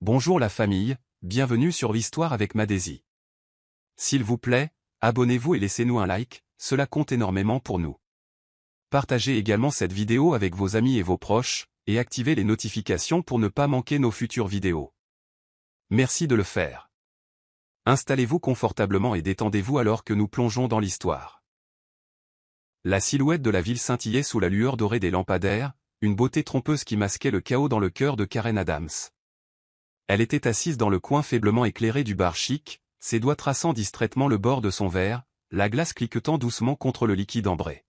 Bonjour la famille, bienvenue sur l'Histoire avec Madési. S'il vous plaît, abonnez-vous et laissez-nous un like, cela compte énormément pour nous. Partagez également cette vidéo avec vos amis et vos proches, et activez les notifications pour ne pas manquer nos futures vidéos. Merci de le faire. Installez-vous confortablement et détendez-vous alors que nous plongeons dans l'histoire. La silhouette de la ville scintillait sous la lueur dorée des lampadaires, une beauté trompeuse qui masquait le chaos dans le cœur de Karen Adams. Elle était assise dans le coin faiblement éclairé du bar chic, ses doigts traçant distraitement le bord de son verre, la glace cliquetant doucement contre le liquide ambré.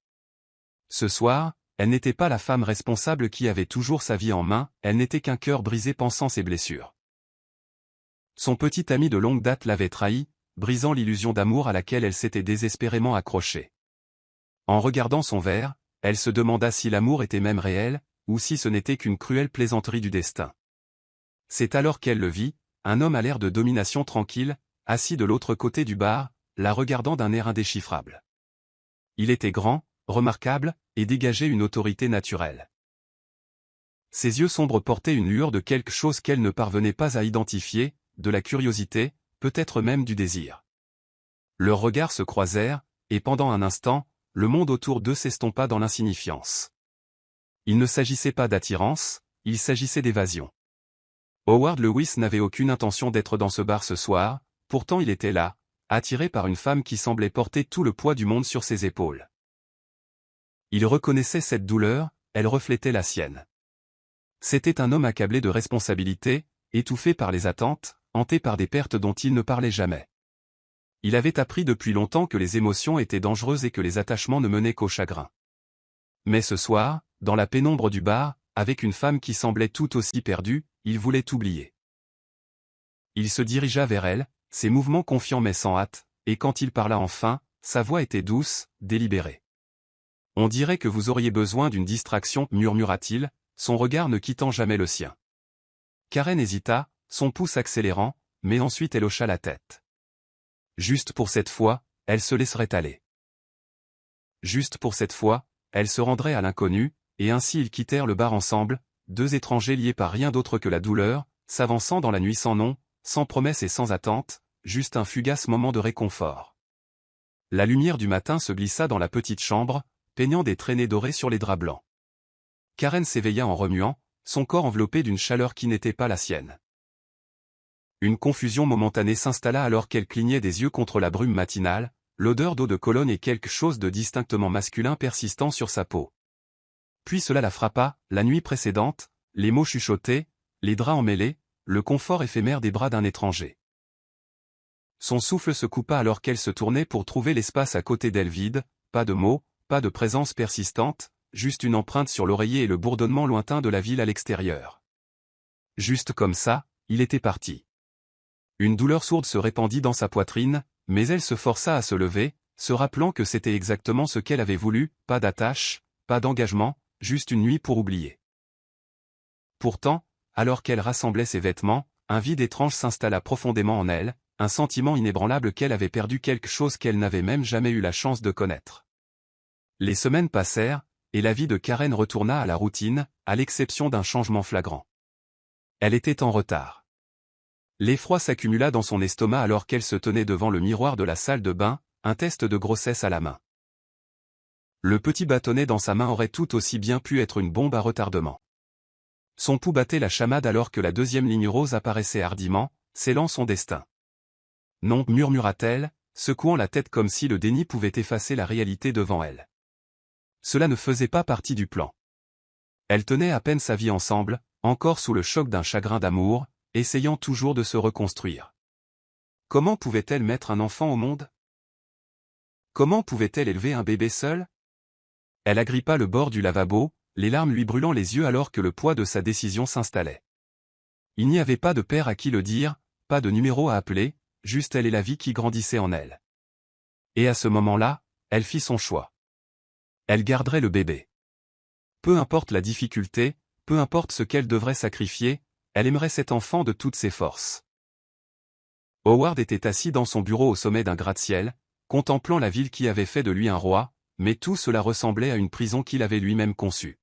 Ce soir, elle n'était pas la femme responsable qui avait toujours sa vie en main, elle n'était qu'un cœur brisé pansant ses blessures. Son petit ami de longue date l'avait trahie, brisant l'illusion d'amour à laquelle elle s'était désespérément accrochée. En regardant son verre, elle se demanda si l'amour était même réel, ou si ce n'était qu'une cruelle plaisanterie du destin. C'est alors qu'elle le vit, un homme à l'air de domination tranquille, assis de l'autre côté du bar, la regardant d'un air indéchiffrable. Il était grand, remarquable, et dégageait une autorité naturelle. Ses yeux sombres portaient une lueur de quelque chose qu'elle ne parvenait pas à identifier, de la curiosité, peut-être même du désir. Leurs regards se croisèrent, et pendant un instant, le monde autour d'eux s'estompa dans l'insignifiance. Il ne s'agissait pas d'attirance, il s'agissait d'évasion. Howard Lewis n'avait aucune intention d'être dans ce bar ce soir, pourtant il était là, attiré par une femme qui semblait porter tout le poids du monde sur ses épaules. Il reconnaissait cette douleur, elle reflétait la sienne. C'était un homme accablé de responsabilités, étouffé par les attentes, hanté par des pertes dont il ne parlait jamais. Il avait appris depuis longtemps que les émotions étaient dangereuses et que les attachements ne menaient qu'au chagrin. Mais ce soir, dans la pénombre du bar, avec une femme qui semblait tout aussi perdue, il voulait oublier. Il se dirigea vers elle, ses mouvements confiants mais sans hâte, et quand il parla enfin, sa voix était douce, délibérée. « On dirait que vous auriez besoin d'une distraction, murmura-t-il, son regard ne quittant jamais le sien. Karen hésita, son pouce accélérant, mais ensuite elle hocha la tête. Juste pour cette fois, elle se laisserait aller. Juste pour cette fois, elle se rendrait à l'inconnu, et ainsi ils quittèrent le bar ensemble, deux étrangers liés par rien d'autre que la douleur, s'avançant dans la nuit sans nom, sans promesse et sans attente, juste un fugace moment de réconfort. La lumière du matin se glissa dans la petite chambre, peignant des traînées dorées sur les draps blancs. Karen s'éveilla en remuant, son corps enveloppé d'une chaleur qui n'était pas la sienne. Une confusion momentanée s'installa alors qu'elle clignait des yeux contre la brume matinale, l'odeur d'eau de Cologne et quelque chose de distinctement masculin persistant sur sa peau. Puis cela la frappa, la nuit précédente, les mots chuchotés, les draps emmêlés, le confort éphémère des bras d'un étranger. Son souffle se coupa alors qu'elle se tournait pour trouver l'espace à côté d'elle vide, pas de mots, pas de présence persistante, juste une empreinte sur l'oreiller et le bourdonnement lointain de la ville à l'extérieur. Juste comme ça, il était parti. Une douleur sourde se répandit dans sa poitrine, mais elle se força à se lever, se rappelant que c'était exactement ce qu'elle avait voulu, pas d'attache, pas d'engagement, juste une nuit pour oublier. Pourtant, alors qu'elle rassemblait ses vêtements, un vide étrange s'installa profondément en elle, un sentiment inébranlable qu'elle avait perdu quelque chose qu'elle n'avait même jamais eu la chance de connaître. Les semaines passèrent, et la vie de Karen retourna à la routine, à l'exception d'un changement flagrant. Elle était en retard. L'effroi s'accumula dans son estomac alors qu'elle se tenait devant le miroir de la salle de bain, un test de grossesse à la main. Le petit bâtonnet dans sa main aurait tout aussi bien pu être une bombe à retardement. Son pouls battait la chamade alors que la deuxième ligne rose apparaissait hardiment, scellant son destin. Non, murmura-t-elle, secouant la tête comme si le déni pouvait effacer la réalité devant elle. Cela ne faisait pas partie du plan. Elle tenait à peine sa vie ensemble, encore sous le choc d'un chagrin d'amour, essayant toujours de se reconstruire. Comment pouvait-elle mettre un enfant au monde? Comment pouvait-elle élever un bébé seule? Elle agrippa le bord du lavabo, les larmes lui brûlant les yeux alors que le poids de sa décision s'installait. Il n'y avait pas de père à qui le dire, pas de numéro à appeler, juste elle et la vie qui grandissait en elle. Et à ce moment-là, elle fit son choix. Elle garderait le bébé. Peu importe la difficulté, peu importe ce qu'elle devrait sacrifier, elle aimerait cet enfant de toutes ses forces. Howard était assis dans son bureau au sommet d'un gratte-ciel, contemplant la ville qui avait fait de lui un roi, mais tout cela ressemblait à une prison qu'il avait lui-même conçue.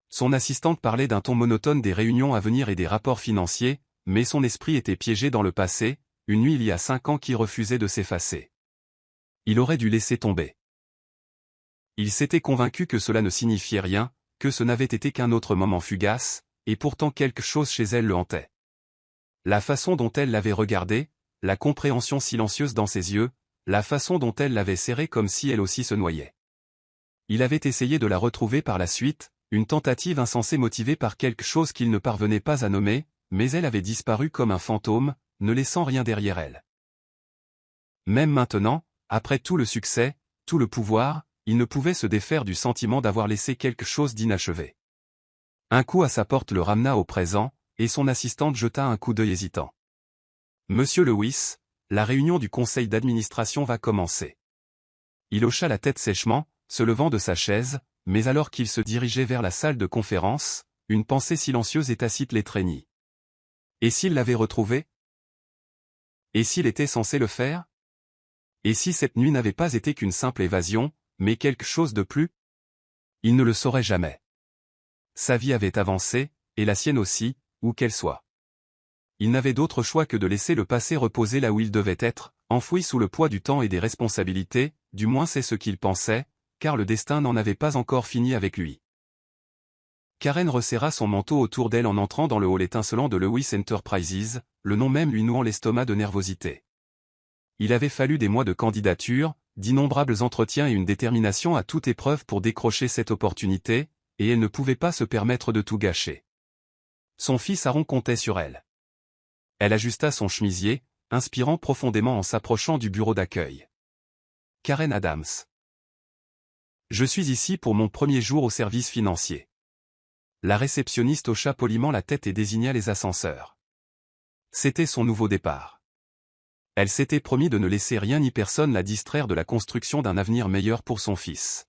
Son assistante parlait d'un ton monotone des réunions à venir et des rapports financiers, mais son esprit était piégé dans le passé, une nuit il y a 5 ans qui refusait de s'effacer. Il aurait dû laisser tomber. Il s'était convaincu que cela ne signifiait rien, que ce n'avait été qu'un autre moment fugace, et pourtant quelque chose chez elle le hantait. La façon dont elle l'avait regardé, la compréhension silencieuse dans ses yeux, la façon dont elle l'avait serré comme si elle aussi se noyait. Il avait essayé de la retrouver par la suite, une tentative insensée motivée par quelque chose qu'il ne parvenait pas à nommer, mais elle avait disparu comme un fantôme, ne laissant rien derrière elle. Même maintenant, après tout le succès, tout le pouvoir, il ne pouvait se défaire du sentiment d'avoir laissé quelque chose d'inachevé. Un coup à sa porte le ramena au présent, et son assistante jeta un coup d'œil hésitant. « Monsieur Lewis, la réunion du conseil d'administration va commencer. » Il hocha la tête sèchement, se levant de sa chaise, mais alors qu'il se dirigeait vers la salle de conférence, une pensée silencieuse et tacite l'étreignit. Et s'il l'avait retrouvé? Et s'il était censé le faire? Et si cette nuit n'avait pas été qu'une simple évasion, mais quelque chose de plus? Il ne le saurait jamais. Sa vie avait avancé, et la sienne aussi, où qu'elle soit. Il n'avait d'autre choix que de laisser le passé reposer là où il devait être, enfoui sous le poids du temps et des responsabilités, du moins c'est ce qu'il pensait, car le destin n'en avait pas encore fini avec lui. Karen resserra son manteau autour d'elle en entrant dans le hall étincelant de Lewis Enterprises, le nom même lui nouant l'estomac de nervosité. Il avait fallu des mois de candidature, d'innombrables entretiens et une détermination à toute épreuve pour décrocher cette opportunité, et elle ne pouvait pas se permettre de tout gâcher. Son fils Aaron comptait sur elle. Elle ajusta son chemisier, inspirant profondément en s'approchant du bureau d'accueil. Karen Adams. Je suis ici pour mon premier jour au service financier. La réceptionniste hocha poliment la tête et désigna les ascenseurs. C'était son nouveau départ. Elle s'était promis de ne laisser rien ni personne la distraire de la construction d'un avenir meilleur pour son fils.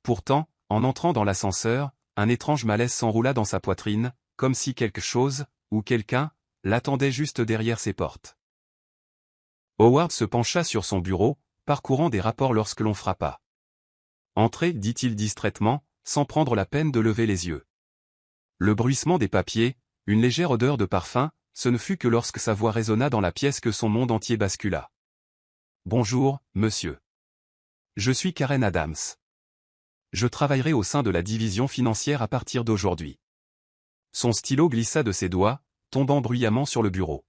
Pourtant, en entrant dans l'ascenseur, un étrange malaise s'enroula dans sa poitrine, comme si quelque chose, ou quelqu'un, l'attendait juste derrière ses portes. Howard se pencha sur son bureau, parcourant des rapports lorsque l'on frappa. « Entrez, dit-il distraitement, sans prendre la peine de lever les yeux. Le bruissement des papiers, une légère odeur de parfum, ce ne fut que lorsque sa voix résonna dans la pièce que son monde entier bascula. « Bonjour, monsieur. Je suis Karen Adams. Je travaillerai au sein de la division financière à partir d'aujourd'hui. » Son stylo glissa de ses doigts, tombant bruyamment sur le bureau.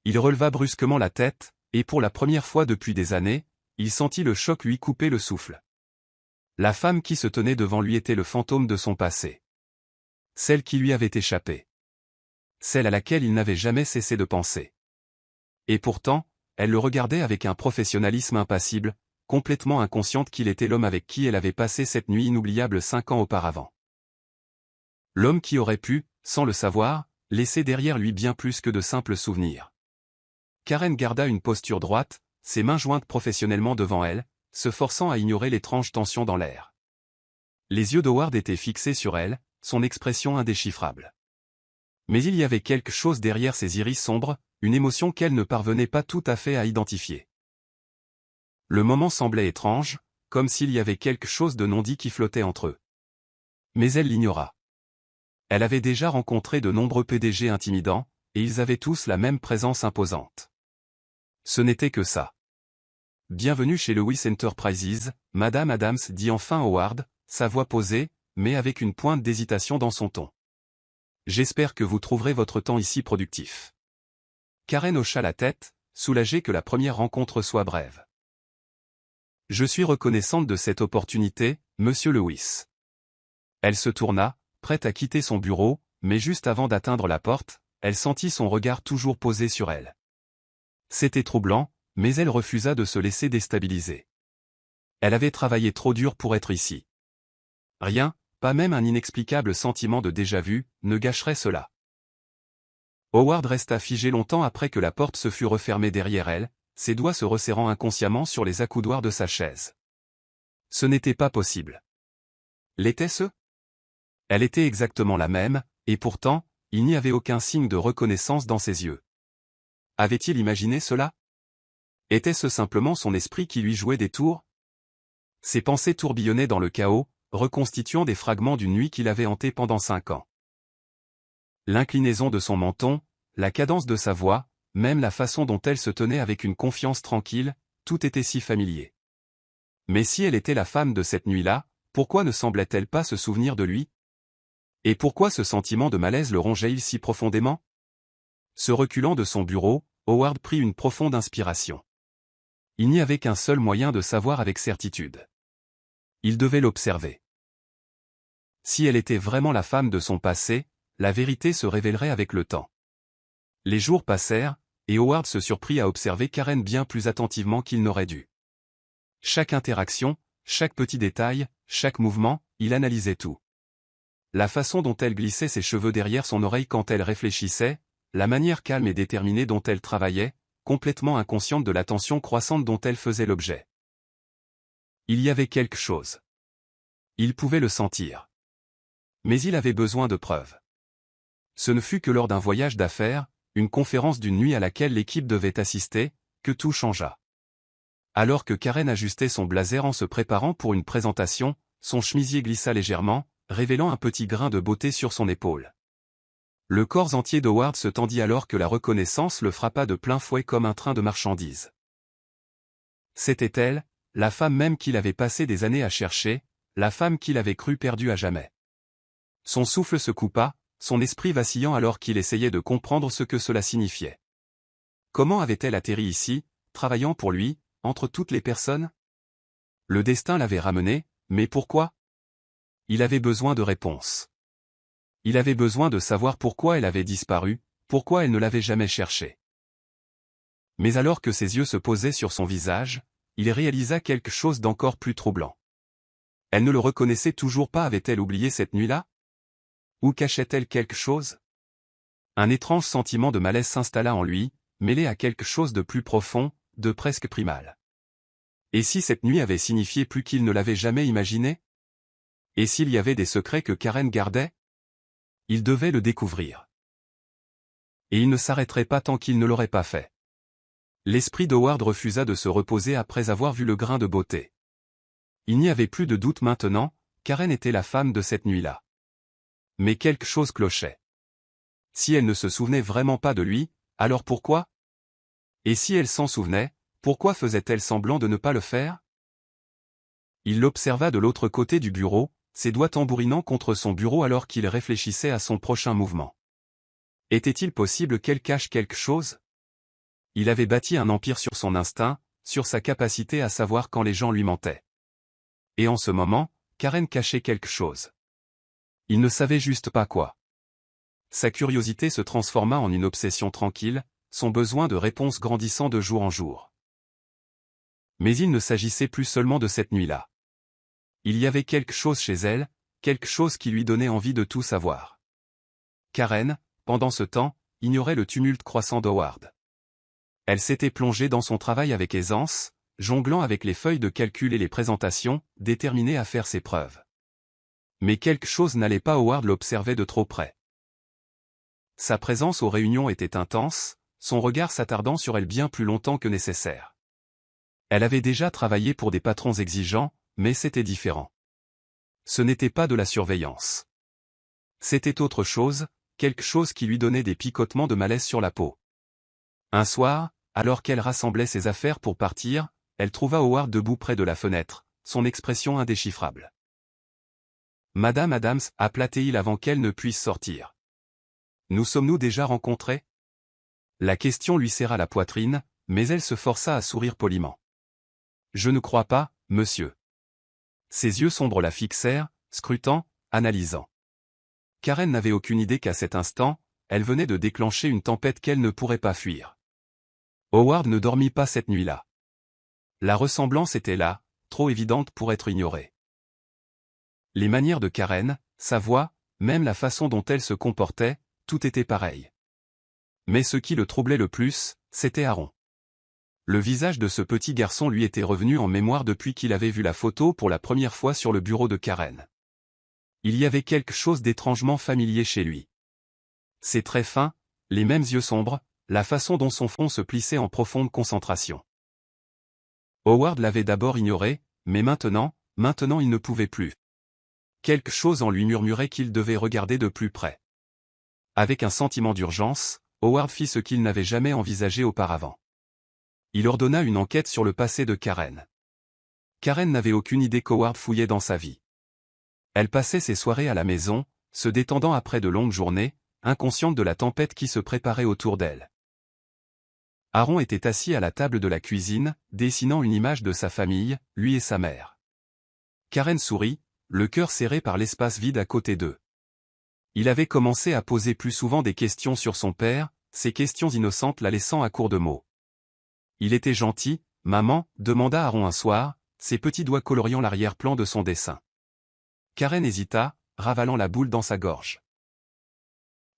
Il releva brusquement la tête, et pour la première fois depuis des années, il sentit le choc lui couper le souffle. La femme qui se tenait devant lui était le fantôme de son passé. Celle qui lui avait échappé. Celle à laquelle il n'avait jamais cessé de penser. Et pourtant, elle le regardait avec un professionnalisme impassible, complètement inconsciente qu'il était l'homme avec qui elle avait passé cette nuit inoubliable 5 ans auparavant. L'homme qui aurait pu, sans le savoir, laisser derrière lui bien plus que de simples souvenirs. Karen garda une posture droite, ses mains jointes professionnellement devant elle, se forçant à ignorer l'étrange tension dans l'air. Les yeux d'Howard étaient fixés sur elle, son expression indéchiffrable. Mais il y avait quelque chose derrière ses iris sombres, une émotion qu'elle ne parvenait pas tout à fait à identifier. Le moment semblait étrange, comme s'il y avait quelque chose de non dit qui flottait entre eux. Mais elle l'ignora. Elle avait déjà rencontré de nombreux PDG intimidants, et ils avaient tous la même présence imposante. Ce n'était que ça. « Bienvenue chez Lewis Enterprises, Madame Adams, dit enfin Howard, sa voix posée, mais avec une pointe d'hésitation dans son ton. J'espère que vous trouverez votre temps ici productif. » Karen hocha la tête, soulagée que la première rencontre soit brève. « Je suis reconnaissante de cette opportunité, Monsieur Lewis. » Elle se tourna, prête à quitter son bureau, mais juste avant d'atteindre la porte, elle sentit son regard toujours posé sur elle. C'était troublant, mais elle refusa de se laisser déstabiliser. Elle avait travaillé trop dur pour être ici. Rien, pas même un inexplicable sentiment de déjà-vu, ne gâcherait cela. Howard resta figé longtemps après que la porte se fut refermée derrière elle, ses doigts se resserrant inconsciemment sur les accoudoirs de sa chaise. Ce n'était pas possible. L'était-ce? Elle était exactement la même, et pourtant, il n'y avait aucun signe de reconnaissance dans ses yeux. Avait-il imaginé cela? Était-ce simplement son esprit qui lui jouait des tours? Ses pensées tourbillonnaient dans le chaos, reconstituant des fragments d'une nuit qu'il avait hantée pendant 5 ans. L'inclinaison de son menton, la cadence de sa voix, même la façon dont elle se tenait avec une confiance tranquille, tout était si familier. Mais si elle était la femme de cette nuit-là, pourquoi ne semblait-elle pas se souvenir de lui? Et pourquoi ce sentiment de malaise le rongeait-il si profondément? Se reculant de son bureau, Howard prit une profonde inspiration. Il n'y avait qu'un seul moyen de savoir avec certitude. Il devait l'observer. Si elle était vraiment la femme de son passé, la vérité se révélerait avec le temps. Les jours passèrent, et Howard se surprit à observer Karen bien plus attentivement qu'il n'aurait dû. Chaque interaction, chaque petit détail, chaque mouvement, il analysait tout. La façon dont elle glissait ses cheveux derrière son oreille quand elle réfléchissait, la manière calme et déterminée dont elle travaillait, complètement inconsciente de l'attention croissante dont elle faisait l'objet. Il y avait quelque chose. Il pouvait le sentir. Mais il avait besoin de preuves. Ce ne fut que lors d'un voyage d'affaires, une conférence d'une nuit à laquelle l'équipe devait assister, que tout changea. Alors que Karen ajustait son blazer en se préparant pour une présentation, son chemisier glissa légèrement, révélant un petit grain de beauté sur son épaule. Le corps entier d'Howard se tendit alors que la reconnaissance le frappa de plein fouet comme un train de marchandises. C'était elle, la femme même qu'il avait passé des années à chercher, la femme qu'il avait cru perdue à jamais. Son souffle se coupa, son esprit vacillant alors qu'il essayait de comprendre ce que cela signifiait. Comment avait-elle atterri ici, travaillant pour lui, entre toutes les personnes? Le destin l'avait ramenée, mais pourquoi? Il avait besoin de réponses. Il avait besoin de savoir pourquoi elle avait disparu, pourquoi elle ne l'avait jamais cherchée. Mais alors que ses yeux se posaient sur son visage, il réalisa quelque chose d'encore plus troublant. Elle ne le reconnaissait toujours pas, avait-elle oublié cette nuit-là? Ou cachait-elle quelque chose? Un étrange sentiment de malaise s'installa en lui, mêlé à quelque chose de plus profond, de presque primal. Et si cette nuit avait signifié plus qu'il ne l'avait jamais imaginé? Et s'il y avait des secrets que Karen gardait? Il devait le découvrir. Et il ne s'arrêterait pas tant qu'il ne l'aurait pas fait. L'esprit d'Howard refusa de se reposer après avoir vu le grain de beauté. Il n'y avait plus de doute maintenant, Karen était la femme de cette nuit-là. Mais quelque chose clochait. Si elle ne se souvenait vraiment pas de lui, alors pourquoi? Et si elle s'en souvenait, pourquoi faisait-elle semblant de ne pas le faire? Il l'observa de l'autre côté du bureau, ses doigts tambourinant contre son bureau alors qu'il réfléchissait à son prochain mouvement. Était-il possible qu'elle cache quelque chose? Il avait bâti un empire sur son instinct, sur sa capacité à savoir quand les gens lui mentaient. Et en ce moment, Karen cachait quelque chose. Il ne savait juste pas quoi. Sa curiosité se transforma en une obsession tranquille, son besoin de réponse grandissant de jour en jour. Mais il ne s'agissait plus seulement de cette nuit-là. Il y avait quelque chose chez elle, quelque chose qui lui donnait envie de tout savoir. Karen, pendant ce temps, ignorait le tumulte croissant d'Howard. Elle s'était plongée dans son travail avec aisance, jonglant avec les feuilles de calcul et les présentations, déterminée à faire ses preuves. Mais quelque chose n'allait pas. Howard l'observait de trop près. Sa présence aux réunions était intense, son regard s'attardant sur elle bien plus longtemps que nécessaire. Elle avait déjà travaillé pour des patrons exigeants, mais c'était différent. Ce n'était pas de la surveillance. C'était autre chose, quelque chose qui lui donnait des picotements de malaise sur la peau. Un soir, alors qu'elle rassemblait ses affaires pour partir, elle trouva Howard debout près de la fenêtre, son expression indéchiffrable. « Madame Adams » appela-t-il avant qu'elle ne puisse sortir. « Nous sommes-nous déjà rencontrés ?» La question lui serra la poitrine, mais elle se força à sourire poliment. « Je ne crois pas, monsieur. » Ses yeux sombres la fixèrent, scrutant, analysant. Karen n'avait aucune idée qu'à cet instant, elle venait de déclencher une tempête qu'elle ne pourrait pas fuir. Howard ne dormit pas cette nuit-là. La ressemblance était là, trop évidente pour être ignorée. Les manières de Karen, sa voix, même la façon dont elle se comportait, tout était pareil. Mais ce qui le troublait le plus, c'était Aaron. Le visage de ce petit garçon lui était revenu en mémoire depuis qu'il avait vu la photo pour la première fois sur le bureau de Karen. Il y avait quelque chose d'étrangement familier chez lui. Ses traits fins, les mêmes yeux sombres, la façon dont son front se plissait en profonde concentration. Howard l'avait d'abord ignoré, mais maintenant il ne pouvait plus. Quelque chose en lui murmurait qu'il devait regarder de plus près. Avec un sentiment d'urgence, Howard fit ce qu'il n'avait jamais envisagé auparavant. Il ordonna une enquête sur le passé de Karen. Karen n'avait aucune idée qu'Howard fouillait dans sa vie. Elle passait ses soirées à la maison, se détendant après de longues journées, inconsciente de la tempête qui se préparait autour d'elle. Aaron était assis à la table de la cuisine, dessinant une image de sa famille, lui et sa mère. Karen sourit, le cœur serré par l'espace vide à côté d'eux. Il avait commencé à poser plus souvent des questions sur son père, ces questions innocentes la laissant à court de mots. Il était gentil, maman, demanda Aaron un soir, ses petits doigts coloriant l'arrière-plan de son dessin. Karen hésita, ravalant la boule dans sa gorge.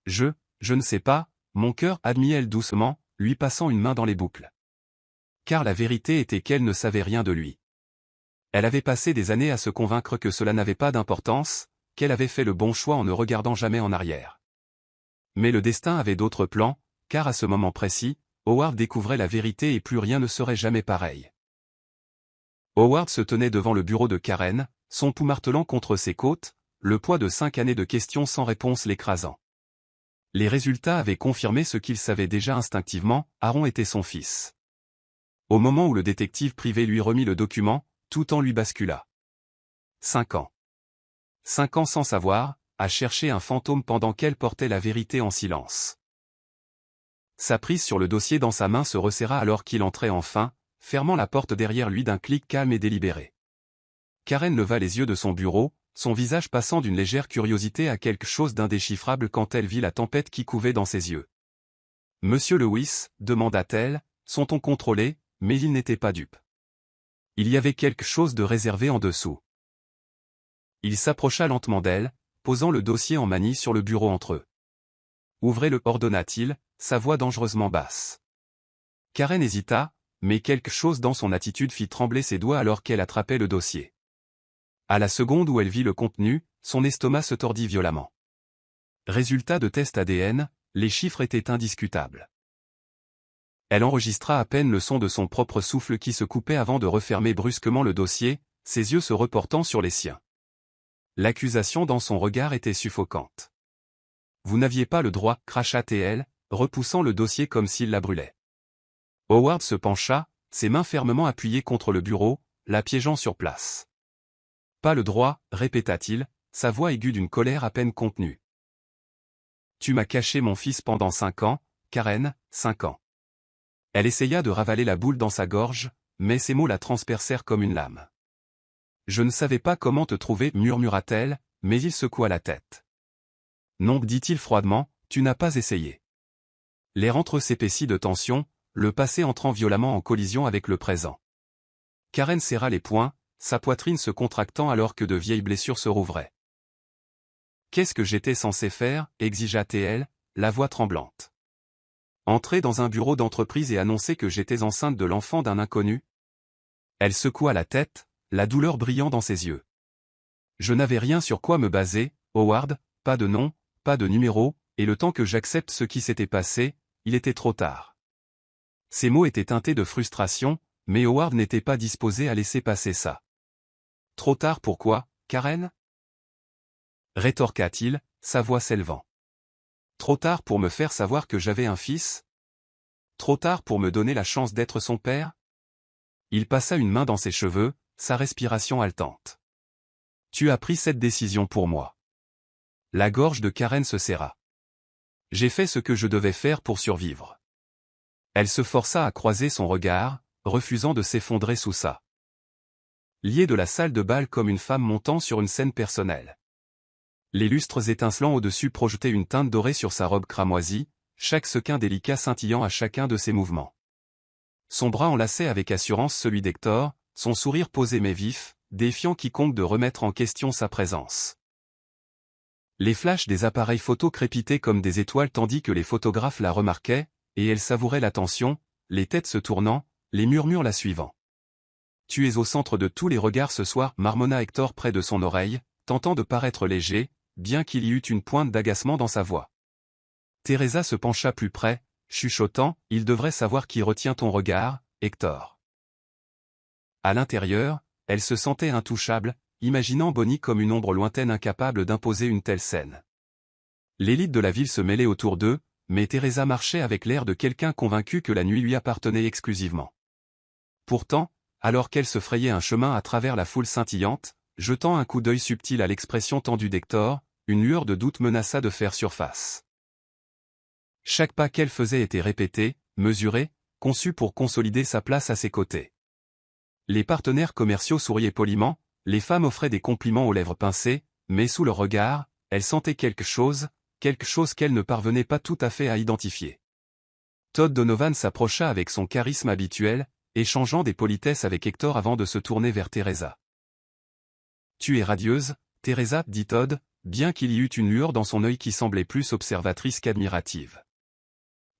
Je ne sais pas, mon cœur, admit-elle doucement, lui passant une main dans les boucles. Car la vérité était qu'elle ne savait rien de lui. Elle avait passé des années à se convaincre que cela n'avait pas d'importance, qu'elle avait fait le bon choix en ne regardant jamais en arrière. Mais le destin avait d'autres plans, car à ce moment précis, Howard découvrait la vérité et plus rien ne serait jamais pareil. Howard se tenait devant le bureau de Karen, son pouls martelant contre ses côtes, le poids de 5 années de questions sans réponse l'écrasant. Les résultats avaient confirmé ce qu'il savait déjà instinctivement, Aaron était son fils. Au moment où le détective privé lui remit le document, tout en lui bascula. 5 ans. 5 ans sans savoir, à chercher un fantôme pendant qu'elle portait la vérité en silence. Sa prise sur le dossier dans sa main se resserra alors qu'il entrait enfin, fermant la porte derrière lui d'un clic calme et délibéré. Karen leva les yeux de son bureau, son visage passant d'une légère curiosité à quelque chose d'indéchiffrable quand elle vit la tempête qui couvait dans ses yeux. « Monsieur Lewis, demanda-t-elle, sont-on contrôlés ?» Mais il n'était pas dupe. Il y avait quelque chose de réservé en dessous. Il s'approcha lentement d'elle, posant le dossier en manie sur le bureau entre eux. « Ouvrez-le, ordonna-t-il, sa voix dangereusement basse. Karen hésita, mais quelque chose dans son attitude fit trembler ses doigts alors qu'elle attrapait le dossier. À la seconde où elle vit le contenu, son estomac se tordit violemment. Résultat de test ADN, les chiffres étaient indiscutables. Elle enregistra à peine le son de son propre souffle qui se coupait avant de refermer brusquement le dossier, ses yeux se reportant sur les siens. L'accusation dans son regard était suffocante. « Vous n'aviez pas le droit, cracha-t-elle, repoussant le dossier comme s'il la brûlait. Howard se pencha, ses mains fermement appuyées contre le bureau, la piégeant sur place. « Pas le droit, répéta-t-il, sa voix aiguë d'une colère à peine contenue. Tu m'as caché mon fils pendant 5 ans, Karen, 5 ans. Elle essaya de ravaler la boule dans sa gorge, mais ses mots la transpercèrent comme une lame. Je ne savais pas comment te trouver, murmura-t-elle, mais il secoua la tête. Non, dit-il froidement, tu n'as pas essayé. L'air entre s'épaissit de tension, le passé entrant violemment en collision avec le présent. Karen serra les poings, sa poitrine se contractant alors que de vieilles blessures se rouvraient. Qu'est-ce que j'étais censé faire, exigea-t-elle, la voix tremblante. Entrer dans un bureau d'entreprise et annoncer que j'étais enceinte de l'enfant d'un inconnu? Elle secoua la tête, la douleur brillant dans ses yeux. Je n'avais rien sur quoi me baser, Howard, pas de nom, pas de numéro, et le temps que j'accepte ce qui s'était passé, il était trop tard. Ces mots étaient teintés de frustration, mais Howard n'était pas disposé à laisser passer ça. Trop tard pourquoi, Karen? Rétorqua-t-il, sa voix s'élevant. Trop tard pour me faire savoir que j'avais un fils? Trop tard pour me donner la chance d'être son père? Il passa une main dans ses cheveux, sa respiration haletante. Tu as pris cette décision pour moi. La gorge de Karen se serra. J'ai fait ce que je devais faire pour survivre. Elle se força à croiser son regard, refusant de s'effondrer sous ça. Liée de la salle de bal comme une femme montant sur une scène personnelle. Les lustres étincelants au-dessus projetaient une teinte dorée sur sa robe cramoisie, chaque sequin délicat scintillant à chacun de ses mouvements. Son bras enlaçait avec assurance celui d'Hector, son sourire posé mais vif, défiant quiconque de remettre en question sa présence. Les flashs des appareils photo crépitaient comme des étoiles tandis que les photographes la remarquaient, et elle savourait l'attention, les têtes se tournant, les murmures la suivant. Tu es au centre de tous les regards ce soir, marmonna Hector près de son oreille, tentant de paraître léger, bien qu'il y eût une pointe d'agacement dans sa voix. Teresa se pencha plus près, chuchotant, il devrait savoir qui retient ton regard, Hector. À l'intérieur, elle se sentait intouchable, imaginant Bonnie comme une ombre lointaine incapable d'imposer une telle scène. L'élite de la ville se mêlait autour d'eux, mais Teresa marchait avec l'air de quelqu'un convaincu que la nuit lui appartenait exclusivement. Pourtant, alors qu'elle se frayait un chemin à travers la foule scintillante, jetant un coup d'œil subtil à l'expression tendue d'Hector, une lueur de doute menaça de faire surface. Chaque pas qu'elle faisait était répété, mesuré, conçu pour consolider sa place à ses côtés. Les partenaires commerciaux souriaient poliment, les femmes offraient des compliments aux lèvres pincées, mais sous leur regard, elle sentait quelque chose qu'elle ne parvenait pas tout à fait à identifier. Todd Donovan s'approcha avec son charisme habituel, échangeant des politesses avec Hector avant de se tourner vers Teresa. « Tu es radieuse, Teresa, dit Todd, bien qu'il y eût une lueur dans son œil qui semblait plus observatrice qu'admirative.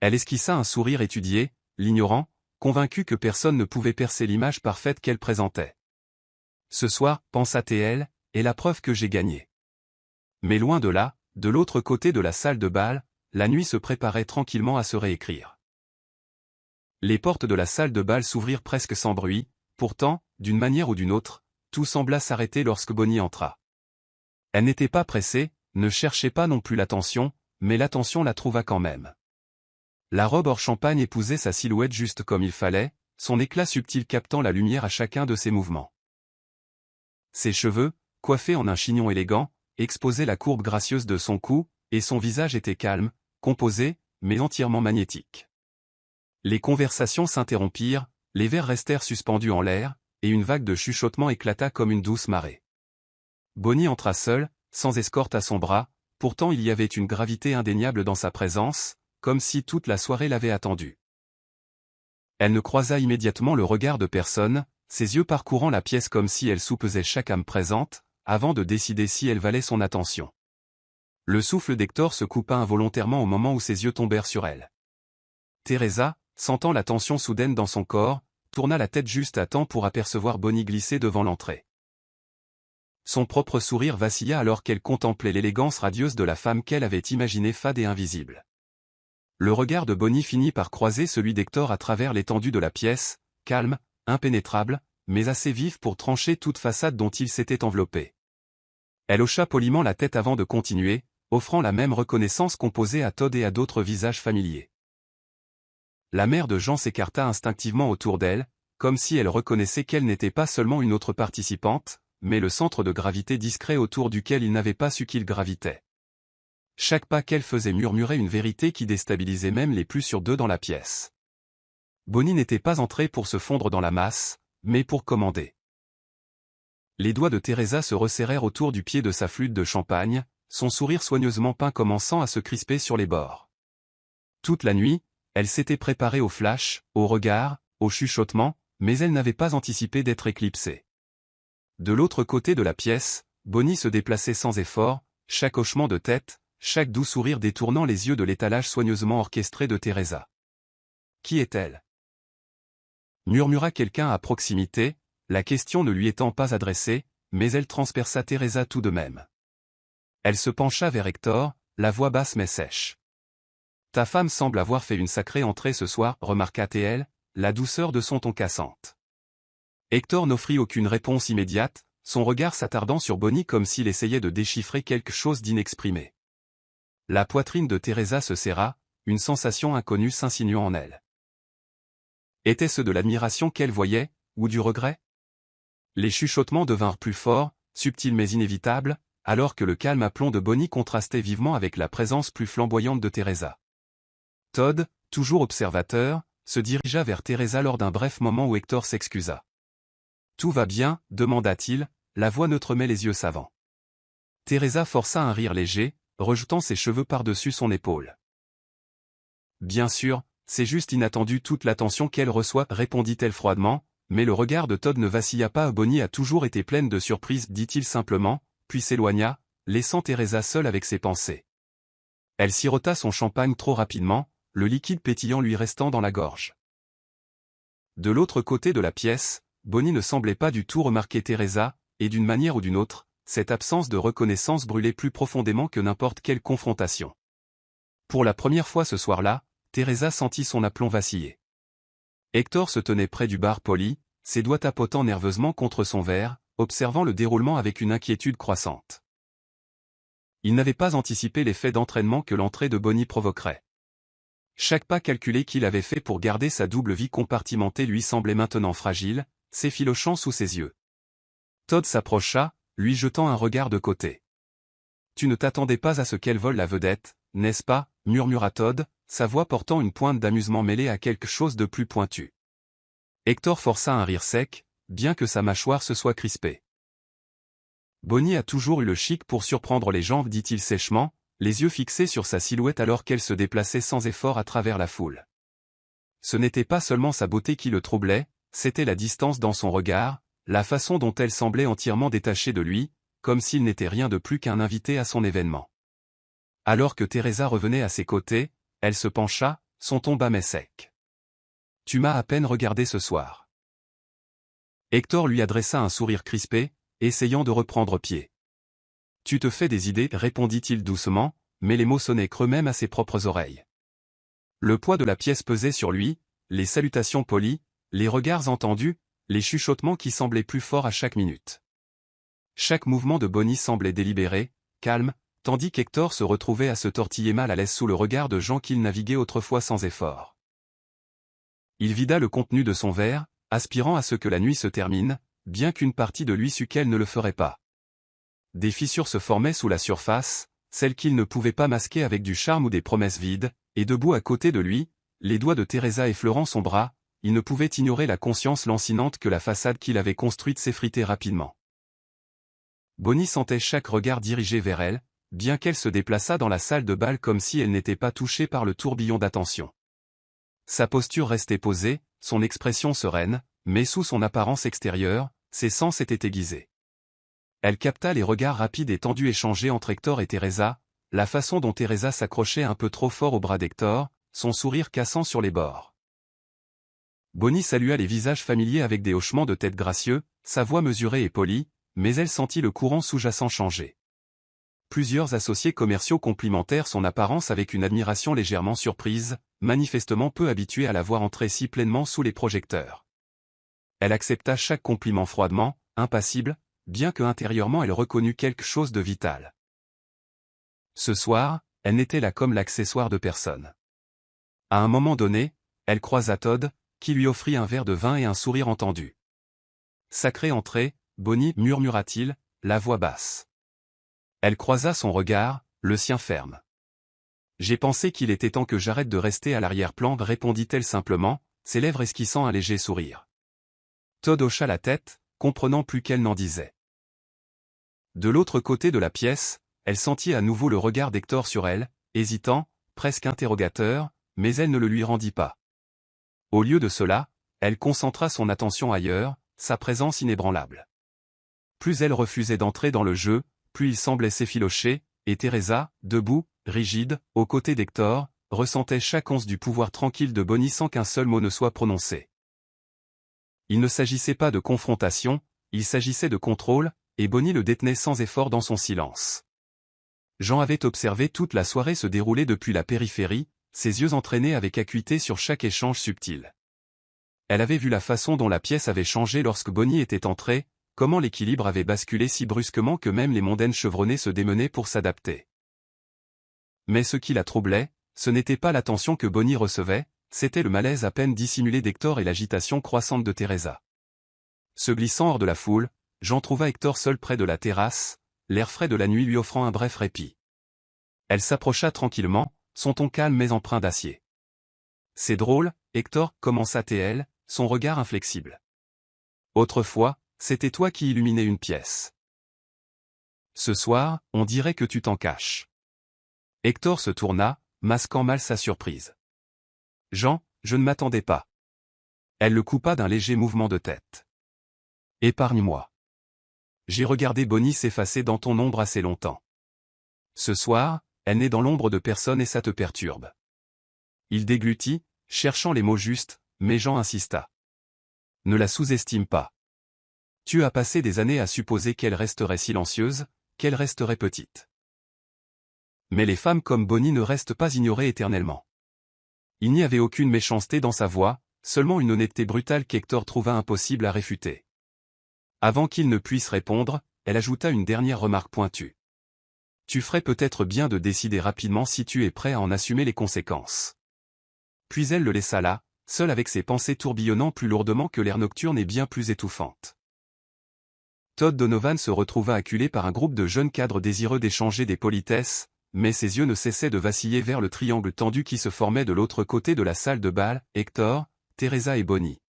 Elle esquissa un sourire étudié, l'ignorant, convaincu que personne ne pouvait percer l'image parfaite qu'elle présentait. Ce soir, pensa-t-elle, est la preuve que j'ai gagné. Mais loin de là, de l'autre côté de la salle de bal, la nuit se préparait tranquillement à se réécrire. Les portes de la salle de bal s'ouvrirent presque sans bruit, pourtant, d'une manière ou d'une autre, tout sembla s'arrêter lorsque Bonnie entra. Elle n'était pas pressée, ne cherchait pas non plus l'attention, mais l'attention la trouva quand même. La robe hors champagne épousait sa silhouette juste comme il fallait, son éclat subtil captant la lumière à chacun de ses mouvements. Ses cheveux, coiffés en un chignon élégant, exposaient la courbe gracieuse de son cou, et son visage était calme, composé, mais entièrement magnétique. Les conversations s'interrompirent, les verres restèrent suspendus en l'air, et une vague de chuchotements éclata comme une douce marée. Bonnie entra seule, sans escorte à son bras, pourtant il y avait une gravité indéniable dans sa présence, comme si toute la soirée l'avait attendue. Elle ne croisa immédiatement le regard de personne, ses yeux parcourant la pièce comme si elle soupesait chaque âme présente, avant de décider si elle valait son attention. Le souffle d'Hector se coupa involontairement au moment où ses yeux tombèrent sur elle. Teresa, sentant la tension soudaine dans son corps, tourna la tête juste à temps pour apercevoir Bonnie glisser devant l'entrée. Son propre sourire vacilla alors qu'elle contemplait l'élégance radieuse de la femme qu'elle avait imaginée fade et invisible. Le regard de Bonnie finit par croiser celui d'Hector à travers l'étendue de la pièce, calme, impénétrable, mais assez vif pour trancher toute façade dont il s'était enveloppé. Elle hocha poliment la tête avant de continuer, offrant la même reconnaissance composée à Todd et à d'autres visages familiers. La mère de Jean s'écarta instinctivement autour d'elle, comme si elle reconnaissait qu'elle n'était pas seulement une autre participante, mais le centre de gravité discret autour duquel il n'avait pas su qu'il gravitait. Chaque pas qu'elle faisait murmurait une vérité qui déstabilisait même les plus sûrs d'eux dans la pièce. Bonnie n'était pas entrée pour se fondre dans la masse, mais pour commander. Les doigts de Teresa se resserrèrent autour du pied de sa flûte de champagne, son sourire soigneusement peint commençant à se crisper sur les bords. Toute la nuit, elle s'était préparée au flash, au regard, au chuchotement, mais elle n'avait pas anticipé d'être éclipsée. De l'autre côté de la pièce, Bonnie se déplaçait sans effort, chaque hochement de tête, chaque doux sourire détournant les yeux de l'étalage soigneusement orchestré de Teresa. Qui est-elle ? Murmura quelqu'un à proximité, la question ne lui étant pas adressée, mais elle transperça Teresa tout de même. Elle se pencha vers Hector, la voix basse mais sèche. « Ta femme semble avoir fait une sacrée entrée ce soir, remarqua-t-elle, la douceur de son ton cassante. » Hector n'offrit aucune réponse immédiate, son regard s'attardant sur Bonnie comme s'il essayait de déchiffrer quelque chose d'inexprimé. La poitrine de Teresa se serra, une sensation inconnue s'insinuant en elle. Était-ce de l'admiration qu'elle voyait, ou du regret ? Les chuchotements devinrent plus forts, subtils mais inévitables, alors que le calme aplomb de Bonnie contrastait vivement avec la présence plus flamboyante de Teresa. Todd, toujours observateur, se dirigea vers Teresa lors d'un bref moment où Hector s'excusa. « Tout va bien ?» demanda-t-il, la voix neutre mais les yeux savants. Teresa força un rire léger, rejetant ses cheveux par-dessus son épaule. « Bien sûr, c'est juste inattendu toute l'attention qu'elle reçoit, répondit-elle froidement, mais le regard de Todd ne vacilla pas. Bonnie a toujours été pleine de surprises, dit-il simplement, puis s'éloigna, laissant Teresa seule avec ses pensées. Elle sirota son champagne trop rapidement, le liquide pétillant lui restant dans la gorge. De l'autre côté de la pièce, Bonnie ne semblait pas du tout remarquer Teresa, et d'une manière ou d'une autre, cette absence de reconnaissance brûlait plus profondément que n'importe quelle confrontation. Pour la première fois ce soir-là, Teresa sentit son aplomb vaciller. Hector se tenait près du bar poli, ses doigts tapotant nerveusement contre son verre, observant le déroulement avec une inquiétude croissante. Il n'avait pas anticipé l'effet d'entraînement que l'entrée de Bonnie provoquerait. Chaque pas calculé qu'il avait fait pour garder sa double vie compartimentée lui semblait maintenant fragile, s'effilochant sous ses yeux. Todd s'approcha, lui jetant un regard de côté. « Tu ne t'attendais pas à ce qu'elle vole la vedette, n'est-ce pas ?» murmura Todd, sa voix portant une pointe d'amusement mêlée à quelque chose de plus pointu. Hector força un rire sec, bien que sa mâchoire se soit crispée. « Bonnie a toujours eu le chic pour surprendre les gens, dit-il sèchement, les yeux fixés sur sa silhouette alors qu'elle se déplaçait sans effort à travers la foule. Ce n'était pas seulement sa beauté qui le troublait, c'était la distance dans son regard, la façon dont elle semblait entièrement détachée de lui, comme s'il n'était rien de plus qu'un invité à son événement. Alors que Teresa revenait à ses côtés, elle se pencha, son ton bas mais sec. « Tu m'as à peine regardé ce soir. » Hector lui adressa un sourire crispé, essayant de reprendre pied. « Tu te fais des idées, répondit-il doucement, mais les mots sonnaient creux même à ses propres oreilles. Le poids de la pièce pesait sur lui, les salutations polies, les regards entendus, les chuchotements qui semblaient plus forts à chaque minute. Chaque mouvement de Bonnie semblait délibéré, calme, tandis qu'Hector se retrouvait à se tortiller mal à l'aise sous le regard de gens qu'il naviguait autrefois sans effort. Il vida le contenu de son verre, aspirant à ce que la nuit se termine, bien qu'une partie de lui sût qu'elle ne le ferait pas. Des fissures se formaient sous la surface, celles qu'il ne pouvait pas masquer avec du charme ou des promesses vides, et debout à côté de lui, les doigts de Teresa effleurant son bras, il ne pouvait ignorer la conscience lancinante que la façade qu'il avait construite s'effritait rapidement. Bonnie sentait chaque regard dirigé vers elle, bien qu'elle se déplaçât dans la salle de bal comme si elle n'était pas touchée par le tourbillon d'attention. Sa posture restait posée, son expression sereine, mais sous son apparence extérieure, ses sens étaient aiguisés. Elle capta les regards rapides et tendus échangés entre Hector et Teresa, la façon dont Teresa s'accrochait un peu trop fort au bras d'Hector, son sourire cassant sur les bords. Bonnie salua les visages familiers avec des hochements de tête gracieux, sa voix mesurée et polie, mais elle sentit le courant sous-jacent changer. Plusieurs associés commerciaux complimentèrent son apparence avec une admiration légèrement surprise, manifestement peu habitués à la voir entrer si pleinement sous les projecteurs. Elle accepta chaque compliment froidement, impassible, bien que intérieurement elle reconnut quelque chose de vital. Ce soir, elle n'était là comme l'accessoire de personne. À un moment donné, elle croisa Todd, qui lui offrit un verre de vin et un sourire entendu. « Sacrée entrée, Bonnie, murmura-t-il, la voix basse. Elle croisa son regard, le sien ferme. « J'ai pensé qu'il était temps que j'arrête de rester à l'arrière-plan, répondit-elle simplement, ses lèvres esquissant un léger sourire. Todd hocha la tête, comprenant plus qu'elle n'en disait. De l'autre côté de la pièce, elle sentit à nouveau le regard d'Hector sur elle, hésitant, presque interrogateur, mais elle ne le lui rendit pas. Au lieu de cela, elle concentra son attention ailleurs, sa présence inébranlable. Plus elle refusait d'entrer dans le jeu, plus il semblait s'effilocher, et Teresa, debout, rigide, aux côtés d'Hector, ressentait chaque once du pouvoir tranquille de Bonnie sans qu'un seul mot ne soit prononcé. Il ne s'agissait pas de confrontation, il s'agissait de contrôle, et Bonnie le détenait sans effort dans son silence. Jean avait observé toute la soirée se dérouler depuis la périphérie, ses yeux entraînés avec acuité sur chaque échange subtil. Elle avait vu la façon dont la pièce avait changé lorsque Bonnie était entrée, comment l'équilibre avait basculé si brusquement que même les mondaines chevronnées se démenaient pour s'adapter. Mais ce qui la troublait, ce n'était pas l'attention que Bonnie recevait, c'était le malaise à peine dissimulé d'Hector et l'agitation croissante de Teresa. Se glissant hors de la foule, Jean trouva Hector seul près de la terrasse, l'air frais de la nuit lui offrant un bref répit. Elle s'approcha tranquillement, son ton calme mais empreint d'acier. « C'est drôle, Hector, commença-t-elle, son regard inflexible. Autrefois, c'était toi qui illuminais une pièce. Ce soir, on dirait que tu t'en caches. » Hector se tourna, masquant mal sa surprise. « Jean, je ne m'attendais pas. » Elle le coupa d'un léger mouvement de tête. « Épargne-moi. J'ai regardé Bonnie s'effacer dans ton ombre assez longtemps. Ce soir, elle n'est dans l'ombre de personne et ça te perturbe. » Il déglutit, cherchant les mots justes, mais Jean insista. « Ne la sous-estime pas. Tu as passé des années à supposer qu'elle resterait silencieuse, qu'elle resterait petite. Mais les femmes comme Bonnie ne restent pas ignorées éternellement. » Il n'y avait aucune méchanceté dans sa voix, seulement une honnêteté brutale qu'Hector trouva impossible à réfuter. Avant qu'il ne puisse répondre, elle ajouta une dernière remarque pointue. Tu ferais peut-être bien de décider rapidement si tu es prêt à en assumer les conséquences. Puis elle le laissa là, seul avec ses pensées tourbillonnant plus lourdement que l'air nocturne et bien plus étouffante. Todd Donovan se retrouva acculé par un groupe de jeunes cadres désireux d'échanger des politesses, mais ses yeux ne cessaient de vaciller vers le triangle tendu qui se formait de l'autre côté de la salle de bal, Hector, Teresa et Bonnie.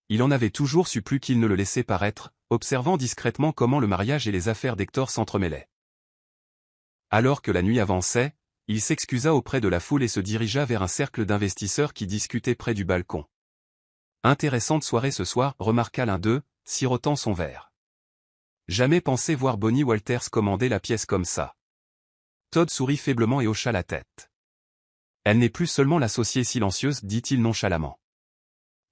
Il en avait toujours su plus qu'il ne le laissait paraître, observant discrètement comment le mariage et les affaires d'Hector s'entremêlaient. Alors que la nuit avançait, il s'excusa auprès de la foule et se dirigea vers un cercle d'investisseurs qui discutaient près du balcon. « Intéressante soirée ce soir », remarqua l'un d'eux, sirotant son verre. Jamais pensé voir Bonnie Walters commander la pièce comme ça. Todd sourit faiblement et hocha la tête. Elle n'est plus seulement l'associée silencieuse, dit-il nonchalamment.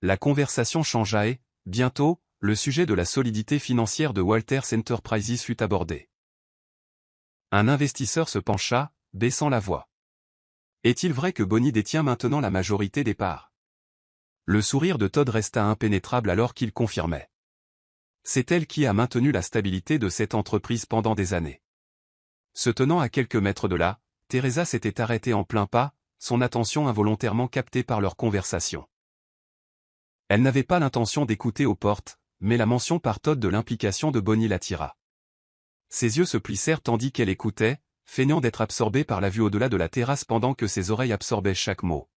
La conversation changea et, bientôt, le sujet de la solidité financière de Walters Enterprises fut abordé. Un investisseur se pencha, baissant la voix. Est-il vrai que Bonnie détient maintenant la majorité des parts? Le sourire de Todd resta impénétrable alors qu'il confirmait. C'est elle qui a maintenu la stabilité de cette entreprise pendant des années. Se tenant à quelques mètres de là, Teresa s'était arrêtée en plein pas, son attention involontairement captée par leur conversation. Elle n'avait pas l'intention d'écouter aux portes, mais la mention par Todd de l'implication de Bonnie l'attira. Ses yeux se plissèrent tandis qu'elle écoutait, feignant d'être absorbée par la vue au-delà de la terrasse pendant que ses oreilles absorbaient chaque mot.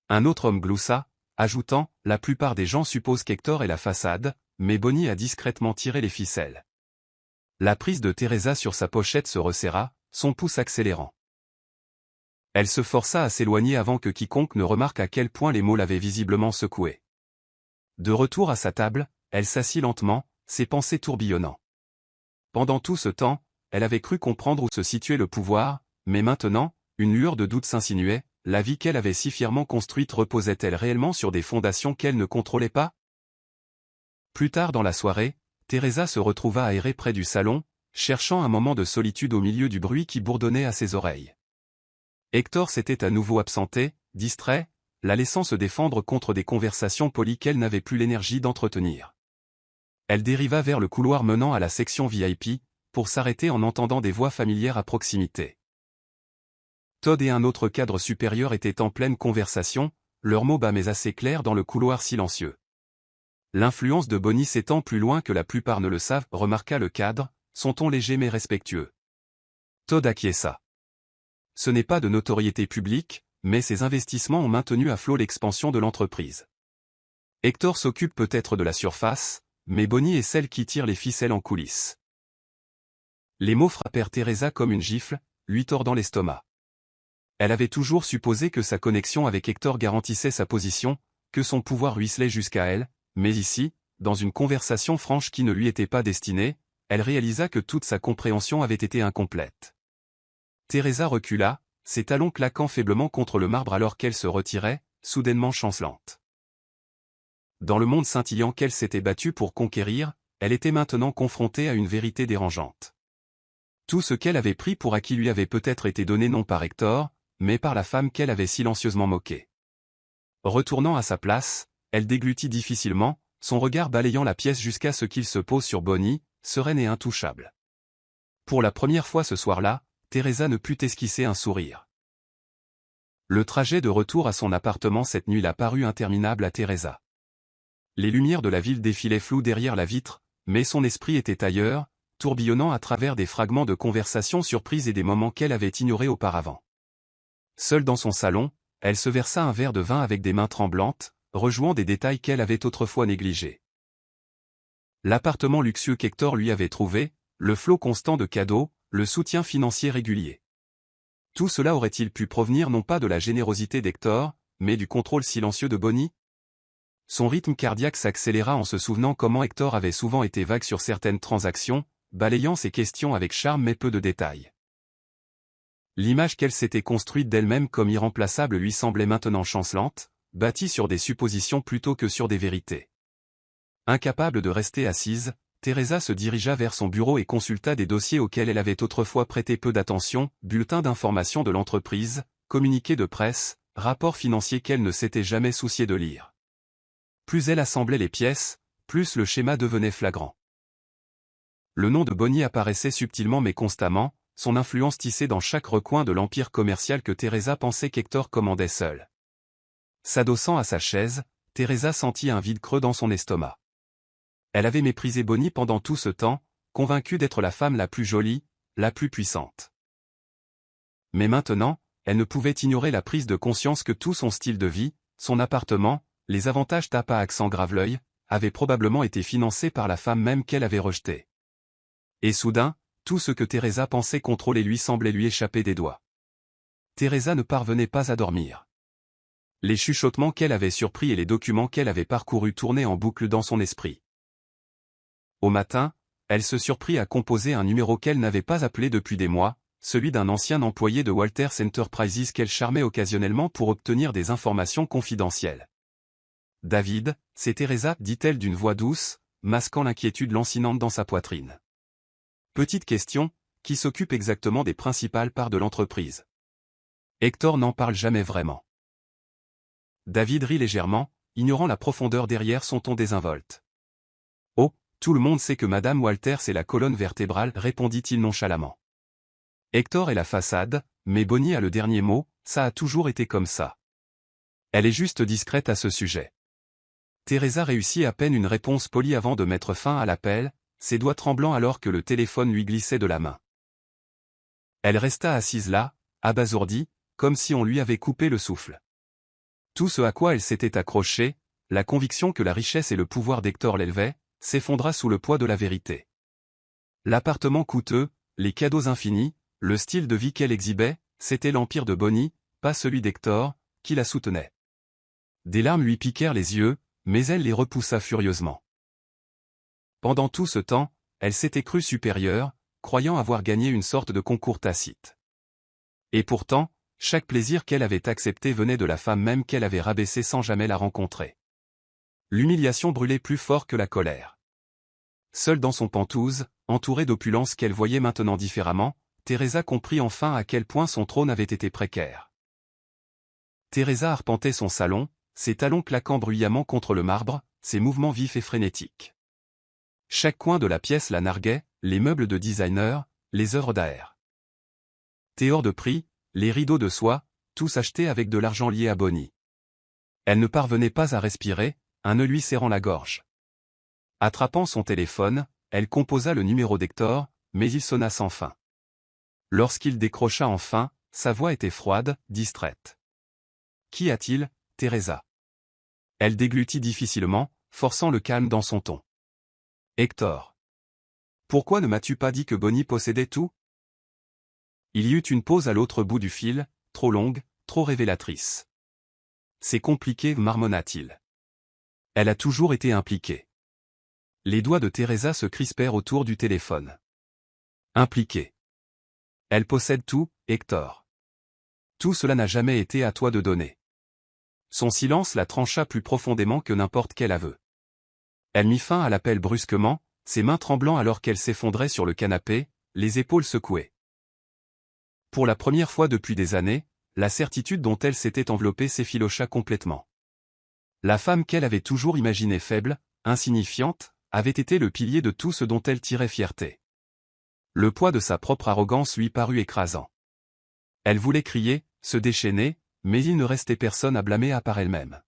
Un autre homme gloussa, ajoutant « La plupart des gens supposent qu'Hector est la façade, mais Bonnie a discrètement tiré les ficelles. » La prise de Teresa sur sa pochette se resserra, son pouce accélérant. Elle se força à s'éloigner avant que quiconque ne remarque à quel point les mots l'avaient visiblement secouée. De retour à sa table, elle s'assit lentement, ses pensées tourbillonnant. Pendant tout ce temps, elle avait cru comprendre où se situait le pouvoir, mais maintenant, une lueur de doute s'insinuait, la vie qu'elle avait si fièrement construite reposait-elle réellement sur des fondations qu'elle ne contrôlait pas? Plus tard dans la soirée, Teresa se retrouva aérée près du salon, cherchant un moment de solitude au milieu du bruit qui bourdonnait à ses oreilles. Hector s'était à nouveau absenté, distrait, la laissant se défendre contre des conversations polies qu'elle n'avait plus l'énergie d'entretenir. Elle dériva vers le couloir menant à la section VIP, pour s'arrêter en entendant des voix familières à proximité. Todd et un autre cadre supérieur étaient en pleine conversation, leurs mots bas mais assez clairs dans le couloir silencieux. L'influence de Bonnie s'étend plus loin que la plupart ne le savent, remarqua le cadre, son ton léger mais respectueux. Todd acquiesça. Ce n'est pas de notoriété publique, mais ses investissements ont maintenu à flot l'expansion de l'entreprise. Hector s'occupe peut-être de la surface, mais Bonnie est celle qui tire les ficelles en coulisses. Les mots frappèrent Teresa comme une gifle, lui tordant l'estomac. Elle avait toujours supposé que sa connexion avec Hector garantissait sa position, que son pouvoir ruisselait jusqu'à elle, mais ici, dans une conversation franche qui ne lui était pas destinée, elle réalisa que toute sa compréhension avait été incomplète. Teresa recula, ses talons claquant faiblement contre le marbre alors qu'elle se retirait, soudainement chancelante. Dans le monde scintillant qu'elle s'était battue pour conquérir, elle était maintenant confrontée à une vérité dérangeante. Tout ce qu'elle avait pris pour acquis lui avait peut-être été donné non par Hector, mais par la femme qu'elle avait silencieusement moquée. Retournant à sa place, elle déglutit difficilement, son regard balayant la pièce jusqu'à ce qu'il se pose sur Bonnie, sereine et intouchable. Pour la première fois ce soir-là, Teresa ne put esquisser un sourire. Le trajet de retour à son appartement cette nuit-là parut interminable à Teresa. Les lumières de la ville défilaient floues derrière la vitre, mais son esprit était ailleurs, tourbillonnant à travers des fragments de conversations surprises et des moments qu'elle avait ignorés auparavant. Seule dans son salon, elle se versa un verre de vin avec des mains tremblantes, rejouant des détails qu'elle avait autrefois négligés. L'appartement luxueux qu'Hector lui avait trouvé, le flot constant de cadeaux, le soutien financier régulier. Tout cela aurait-il pu provenir non pas de la générosité d'Hector, mais du contrôle silencieux de Bonnie? Son rythme cardiaque s'accéléra en se souvenant comment Hector avait souvent été vague sur certaines transactions, balayant ses questions avec charme mais peu de détails. L'image qu'elle s'était construite d'elle-même comme irremplaçable lui semblait maintenant chancelante, bâtie sur des suppositions plutôt que sur des vérités. Incapable de rester assise, Teresa se dirigea vers son bureau et consulta des dossiers auxquels elle avait autrefois prêté peu d'attention, bulletins d'information de l'entreprise, communiqués de presse, rapports financiers qu'elle ne s'était jamais souciée de lire. Plus elle assemblait les pièces, plus le schéma devenait flagrant. Le nom de Bonnie apparaissait subtilement mais constamment, son influence tissée dans chaque recoin de l'empire commercial que Teresa pensait qu'Hector commandait seul. S'adossant à sa chaise, Teresa sentit un vide creux dans son estomac. Elle avait méprisé Bonnie pendant tout ce temps, convaincue d'être la femme la plus jolie, la plus puissante. Mais maintenant, elle ne pouvait ignorer la prise de conscience que tout son style de vie, son appartement, les avantages tape à accent grave-l'œil, avaient probablement été financés par la femme même qu'elle avait rejetée. Et soudain, tout ce que Teresa pensait contrôler lui semblait lui échapper des doigts. Teresa ne parvenait pas à dormir. Les chuchotements qu'elle avait surpris et les documents qu'elle avait parcourus tournaient en boucle dans son esprit. Au matin, elle se surprit à composer un numéro qu'elle n'avait pas appelé depuis des mois, celui d'un ancien employé de Walters Enterprises qu'elle charmait occasionnellement pour obtenir des informations confidentielles. « David, c'est Teresa, dit-elle d'une voix douce, masquant l'inquiétude lancinante dans sa poitrine. Petite question, qui s'occupe exactement des principales parts de l'entreprise? Hector n'en parle jamais vraiment. David rit légèrement, ignorant la profondeur derrière son ton désinvolte. Oh, tout le monde sait que Madame Walters est la colonne vertébrale, répondit-il nonchalamment. Hector est la façade, mais Bonnie a le dernier mot, ça a toujours été comme ça. Elle est juste discrète à ce sujet. Teresa réussit à peine une réponse polie avant de mettre fin à l'appel, ses doigts tremblants alors que le téléphone lui glissait de la main. Elle resta assise là, abasourdie, comme si on lui avait coupé le souffle. Tout ce à quoi elle s'était accrochée, la conviction que la richesse et le pouvoir d'Hector l'élevaient, s'effondra sous le poids de la vérité. L'appartement coûteux, les cadeaux infinis, le style de vie qu'elle exhibait, c'était l'empire de Bonnie, pas celui d'Hector, qui la soutenait. Des larmes lui piquèrent les yeux, mais elle les repoussa furieusement. Pendant tout ce temps, elle s'était crue supérieure, croyant avoir gagné une sorte de concours tacite. Et pourtant, chaque plaisir qu'elle avait accepté venait de la femme même qu'elle avait rabaissée sans jamais la rencontrer. L'humiliation brûlait plus fort que la colère. Seule dans son penthouse, entourée d'opulence qu'elle voyait maintenant différemment, Teresa comprit enfin à quel point son trône avait été précaire. Teresa arpentait son salon, ses talons claquant bruyamment contre le marbre, ses mouvements vifs et frénétiques. Chaque coin de la pièce la narguait, les meubles de designer, les œuvres d'art. Hors de prix, les rideaux de soie, tous achetés avec de l'argent lié à Bonnie. Elle ne parvenait pas à respirer, un nœud lui serrant la gorge. Attrapant son téléphone, elle composa le numéro d'Hector, mais il sonna sans fin. Lorsqu'il décrocha enfin, sa voix était froide, distraite. « Qu'y a-t-il, Teresa ?» Elle déglutit difficilement, forçant le calme dans son ton. « Hector. Pourquoi ne m'as-tu pas dit que Bonnie possédait tout ?» Il y eut une pause à l'autre bout du fil, trop longue, trop révélatrice. « C'est compliqué, marmonna-t-il. Elle a toujours été impliquée. » Les doigts de Teresa se crispèrent autour du téléphone. « Impliquée. Elle possède tout, Hector. Tout cela n'a jamais été à toi de donner. » Son silence la trancha plus profondément que n'importe quel aveu. Elle mit fin à l'appel brusquement, ses mains tremblant alors qu'elle s'effondrait sur le canapé, les épaules secouées. Pour la première fois depuis des années, la certitude dont elle s'était enveloppée s'effilocha complètement. La femme qu'elle avait toujours imaginée faible, insignifiante, avait été le pilier de tout ce dont elle tirait fierté. Le poids de sa propre arrogance lui parut écrasant. Elle voulait crier, se déchaîner, mais il ne restait personne à blâmer à part elle-même.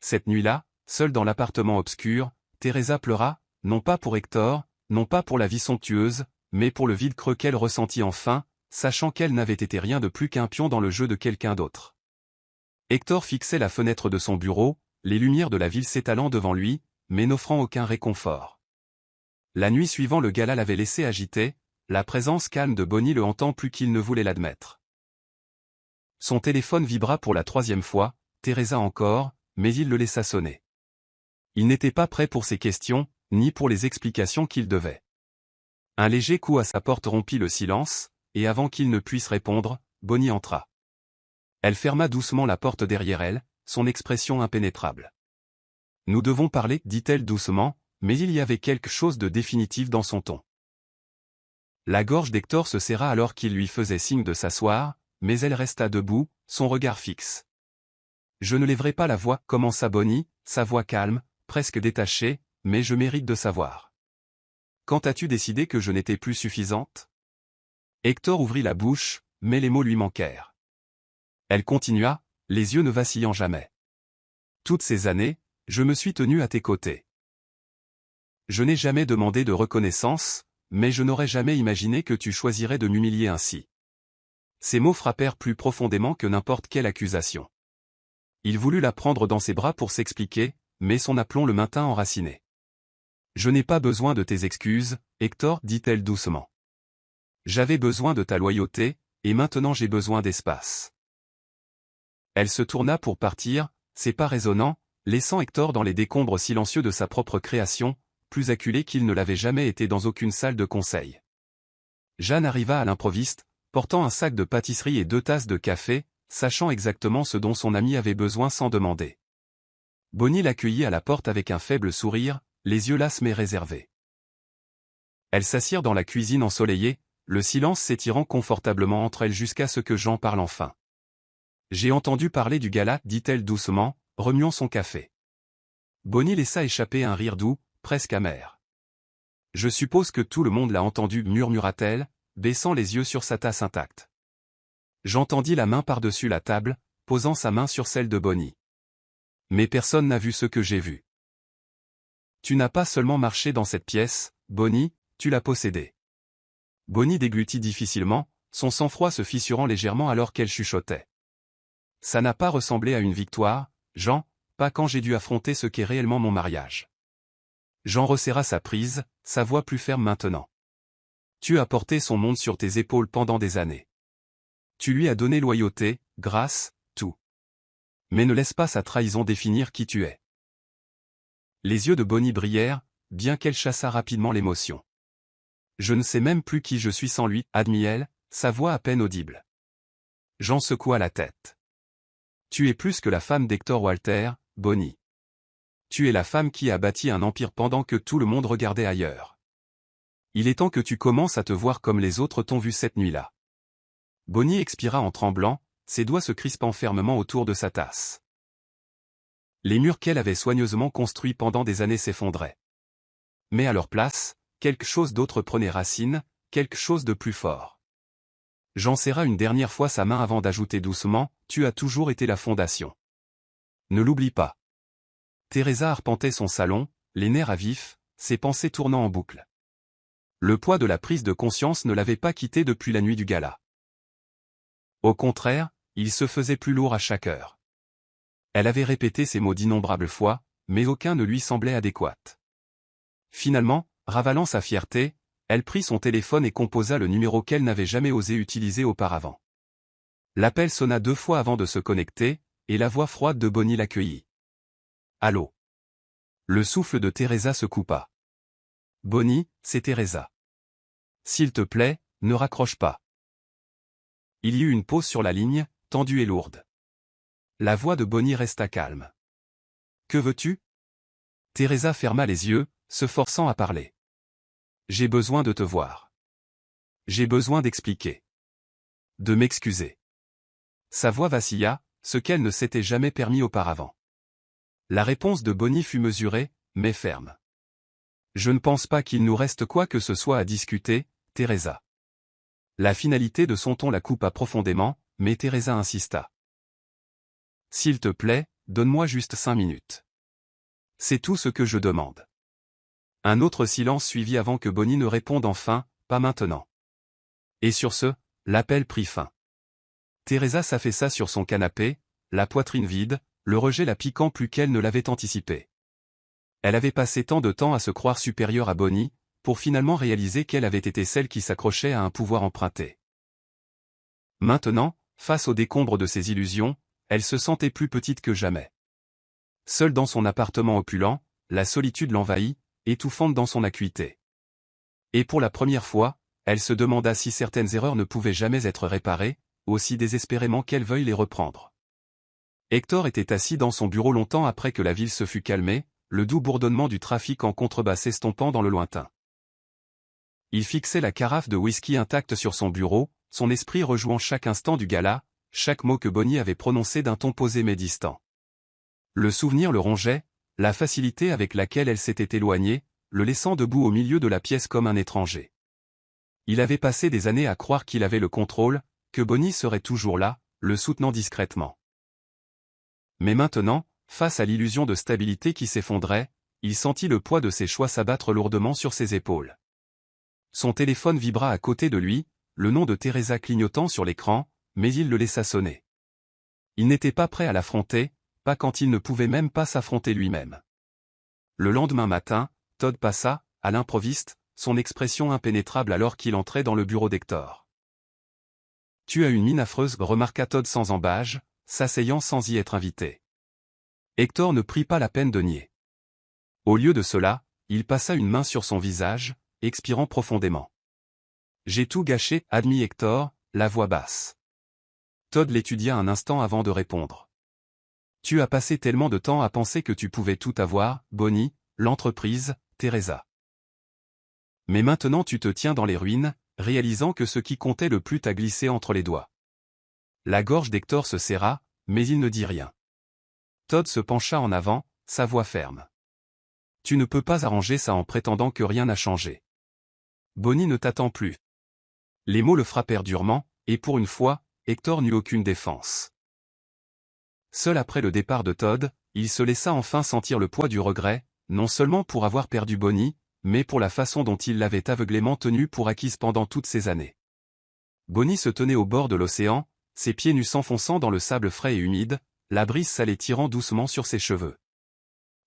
Cette nuit-là, seule dans l'appartement obscur, Teresa pleura, non pas pour Hector, non pas pour la vie somptueuse, mais pour le vide creux qu'elle ressentit enfin, sachant qu'elle n'avait été rien de plus qu'un pion dans le jeu de quelqu'un d'autre. Hector fixait la fenêtre de son bureau, les lumières de la ville s'étalant devant lui, mais n'offrant aucun réconfort. La nuit suivant le gala l'avait laissé agité, la présence calme de Bonnie le hantant plus qu'il ne voulait l'admettre. Son téléphone vibra pour la 3e fois, Teresa encore, mais il le laissa sonner. Il n'était pas prêt pour ces questions, ni pour les explications qu'il devait. Un léger coup à sa porte rompit le silence, et avant qu'il ne puisse répondre, Bonnie entra. Elle ferma doucement la porte derrière elle, son expression impénétrable. « Nous devons parler, dit-elle doucement, mais il y avait quelque chose de définitif dans son ton. La gorge d'Hector se serra alors qu'il lui faisait signe de s'asseoir, mais elle resta debout, son regard fixe. « Je ne lèverai pas la voix, commença Bonnie, sa voix calme, presque détachée, mais je mérite de savoir. Quand as-tu décidé que je n'étais plus suffisante ? Hector ouvrit la bouche, mais les mots lui manquèrent. Elle continua, les yeux ne vacillant jamais. Toutes ces années, je me suis tenu à tes côtés. Je n'ai jamais demandé de reconnaissance, mais je n'aurais jamais imaginé que tu choisirais de m'humilier ainsi. Ces mots frappèrent plus profondément que n'importe quelle accusation. Il voulut la prendre dans ses bras pour s'expliquer, mais son aplomb le maintint enraciné. Je n'ai pas besoin de tes excuses, Hector, dit-elle doucement. J'avais besoin de ta loyauté, et maintenant j'ai besoin d'espace. Elle se tourna pour partir, ses pas résonnants, laissant Hector dans les décombres silencieux de sa propre création, plus acculé qu'il ne l'avait jamais été dans aucune salle de conseil. Jeanne arriva à l'improviste, portant un sac de pâtisserie et 2 tasses de café, sachant exactement ce dont son ami avait besoin sans demander. Bonnie l'accueillit à la porte avec un faible sourire, les yeux lasses mais réservés. Elles s'assirent dans la cuisine ensoleillée, le silence s'étirant confortablement entre elles jusqu'à ce que Jean parle enfin. « J'ai entendu parler du gala, dit-elle doucement, remuant son café. Bonnie laissa échapper un rire doux, presque amer. « Je suppose que tout le monde l'a entendu, murmura-t-elle, baissant les yeux sur sa tasse intacte. J'entendis la main par-dessus la table, posant sa main sur celle de Bonnie. Mais personne n'a vu ce que j'ai vu. Tu n'as pas seulement marché dans cette pièce, Bonnie, tu l'as possédée. Bonnie déglutit difficilement, son sang-froid se fissurant légèrement alors qu'elle chuchotait. Ça n'a pas ressemblé à une victoire, Jean, pas quand j'ai dû affronter ce qu'est réellement mon mariage. Jean resserra sa prise, sa voix plus ferme maintenant. Tu as porté son monde sur tes épaules pendant des années. Tu lui as donné loyauté, grâce, tout. Mais ne laisse pas sa trahison définir qui tu es. Les yeux de Bonnie brillèrent, bien qu'elle chassât rapidement l'émotion. Je ne sais même plus qui je suis sans lui, admit-elle, sa voix à peine audible. Jean secoua la tête. Tu es plus que la femme d'Hector Walter, Bonnie. Tu es la femme qui a bâti un empire pendant que tout le monde regardait ailleurs. Il est temps que tu commences à te voir comme les autres t'ont vu cette nuit-là. Bonnie expira en tremblant, ses doigts se crispant fermement autour de sa tasse. Les murs qu'elle avait soigneusement construits pendant des années s'effondraient. Mais à leur place, quelque chose d'autre prenait racine, quelque chose de plus fort. Jean serra une dernière fois sa main avant d'ajouter doucement, « Tu as toujours été la fondation. Ne l'oublie pas. » Teresa arpentait son salon, les nerfs à vif, ses pensées tournant en boucle. Le poids de la prise de conscience ne l'avait pas quittée depuis la nuit du gala. Au contraire, il se faisait plus lourd à chaque heure. Elle avait répété ces mots d'innombrables fois, mais aucun ne lui semblait adéquat. Finalement, ravalant sa fierté, elle prit son téléphone et composa le numéro qu'elle n'avait jamais osé utiliser auparavant. L'appel sonna 2 fois avant de se connecter, et la voix froide de Bonnie l'accueillit. « Allô ?» Le souffle de Teresa se coupa. « Bonnie, c'est Teresa. S'il te plaît, ne raccroche pas. » Il y eut une pause sur la ligne, tendue et lourde. La voix de Bonnie resta calme. « Que veux-tu » Teresa ferma les yeux, se forçant à parler. « J'ai besoin de te voir. J'ai besoin d'expliquer. De m'excuser. » Sa voix vacilla, ce qu'elle ne s'était jamais permis auparavant. La réponse de Bonnie fut mesurée, mais ferme. « Je ne pense pas qu'il nous reste quoi que ce soit à discuter, Teresa. » La finalité de son ton la coupa profondément, mais Teresa insista. « S'il te plaît, donne-moi juste 5 minutes. C'est tout ce que je demande. » Un autre silence suivit avant que Bonnie ne réponde enfin, « Pas maintenant. » Et sur ce, l'appel prit fin. Teresa s'affaissa sur son canapé, la poitrine vide, le rejet la piquant plus qu'elle ne l'avait anticipé. Elle avait passé tant de temps à se croire supérieure à Bonnie, pour finalement réaliser qu'elle avait été celle qui s'accrochait à un pouvoir emprunté. Maintenant, face au décombre de ses illusions, elle se sentait plus petite que jamais. Seule dans son appartement opulent, la solitude l'envahit, étouffante dans son acuité. Et pour la première fois, elle se demanda si certaines erreurs ne pouvaient jamais être réparées, aussi désespérément qu'elle veuille les reprendre. Hector était assis dans son bureau longtemps après que la ville se fût calmée, le doux bourdonnement du trafic en contrebas s'estompant dans le lointain. Il fixait la carafe de whisky intacte sur son bureau, son esprit rejouant chaque instant du gala, chaque mot que Bonnie avait prononcé d'un ton posé mais distant. Le souvenir le rongeait, la facilité avec laquelle elle s'était éloignée, le laissant debout au milieu de la pièce comme un étranger. Il avait passé des années à croire qu'il avait le contrôle, que Bonnie serait toujours là, le soutenant discrètement. Mais maintenant, face à l'illusion de stabilité qui s'effondrait, il sentit le poids de ses choix s'abattre lourdement sur ses épaules. Son téléphone vibra à côté de lui, le nom de Teresa clignotant sur l'écran, mais il le laissa sonner. Il n'était pas prêt à l'affronter, pas quand il ne pouvait même pas s'affronter lui-même. Le lendemain matin, Todd passa, à l'improviste, son expression impénétrable alors qu'il entrait dans le bureau d'Hector. « Tu as une mine affreuse » remarqua Todd sans embâge, s'asseyant sans y être invité. Hector ne prit pas la peine de nier. Au lieu de cela, il passa une main sur son visage, expirant profondément. « J'ai tout gâché » admit Hector, la voix basse. Todd l'étudia un instant avant de répondre. « Tu as passé tellement de temps à penser que tu pouvais tout avoir, Bonnie, l'entreprise, Teresa. Mais maintenant tu te tiens dans les ruines, réalisant que ce qui comptait le plus t'a glissé entre les doigts. » La gorge d'Hector se serra, mais il ne dit rien. Todd se pencha en avant, sa voix ferme. « Tu ne peux pas arranger ça en prétendant que rien n'a changé. Bonnie ne t'attend plus. » Les mots le frappèrent durement, et pour une fois, Hector n'eut aucune défense. Seul après le départ de Todd, il se laissa enfin sentir le poids du regret, non seulement pour avoir perdu Bonnie, mais pour la façon dont il l'avait aveuglément tenue pour acquise pendant toutes ces années. Bonnie se tenait au bord de l'océan, ses pieds nus s'enfonçant dans le sable frais et humide, la brise salée tirant doucement sur ses cheveux.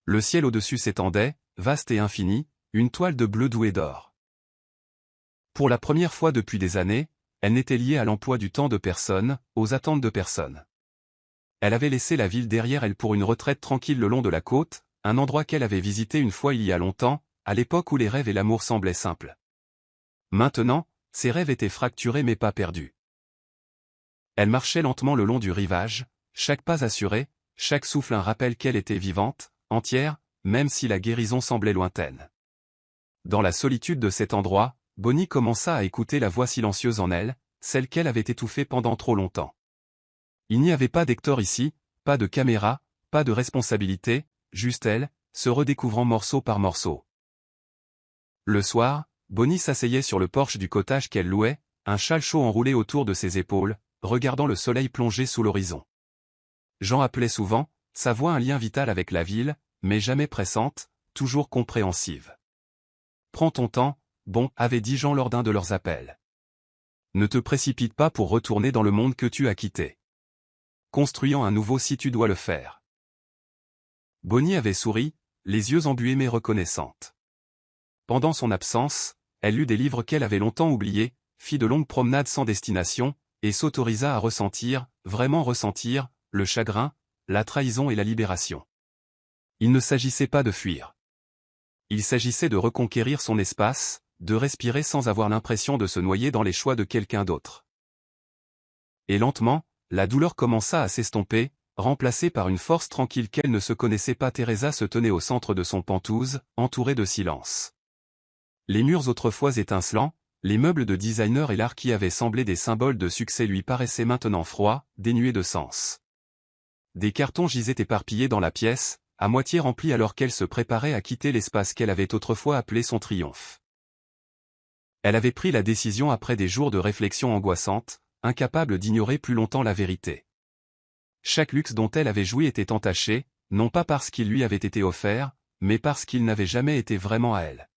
Le ciel au-dessus s'étendait, vaste et infini, une toile de bleu doux et d'or. Pour la première fois depuis des années, elle n'était liée à l'emploi du temps de personne, aux attentes de personne. Elle avait laissé la ville derrière elle pour une retraite tranquille le long de la côte, un endroit qu'elle avait visité une fois il y a longtemps, à l'époque où les rêves et l'amour semblaient simples. Maintenant, ses rêves étaient fracturés mais pas perdus. Elle marchait lentement le long du rivage, chaque pas assuré, chaque souffle un rappel qu'elle était vivante, entière, même si la guérison semblait lointaine. Dans la solitude de cet endroit, Bonnie commença à écouter la voix silencieuse en elle, celle qu'elle avait étouffée pendant trop longtemps. Il n'y avait pas d'Hector ici, pas de caméra, pas de responsabilité, juste elle, se redécouvrant morceau par morceau. Le soir, Bonnie s'asseyait sur le porche du cottage qu'elle louait, un châle chaud enroulé autour de ses épaules, regardant le soleil plonger sous l'horizon. Jean appelait souvent, sa voix un lien vital avec la ville, mais jamais pressante, toujours compréhensive. « Prends ton temps, bon, » avait dit Jean lors d'un de leurs appels. « Ne te précipite pas pour retourner dans le monde que tu as quitté. Construisant un nouveau si tu dois le faire. » Bonnie avait souri, les yeux embués mais reconnaissante. Pendant son absence, elle lut des livres qu'elle avait longtemps oubliés, fit de longues promenades sans destination, et s'autorisa à ressentir, vraiment ressentir, le chagrin, la trahison et la libération. Il ne s'agissait pas de fuir. Il s'agissait de reconquérir son espace, de respirer sans avoir l'impression de se noyer dans les choix de quelqu'un d'autre. Et lentement, la douleur commença à s'estomper, remplacée par une force tranquille qu'elle ne se connaissait pas. Teresa se tenait au centre de son penthouse, entourée de silence. Les murs autrefois étincelants, les meubles de designer et l'art qui avaient semblé des symboles de succès lui paraissaient maintenant froids, dénués de sens. Des cartons gisaient éparpillés dans la pièce, à moitié remplis alors qu'elle se préparait à quitter l'espace qu'elle avait autrefois appelé son triomphe. Elle avait pris la décision après des jours de réflexion angoissante, incapable d'ignorer plus longtemps la vérité. Chaque luxe dont elle avait joui était entaché, non pas parce qu'il lui avait été offert, mais parce qu'il n'avait jamais été vraiment à elle.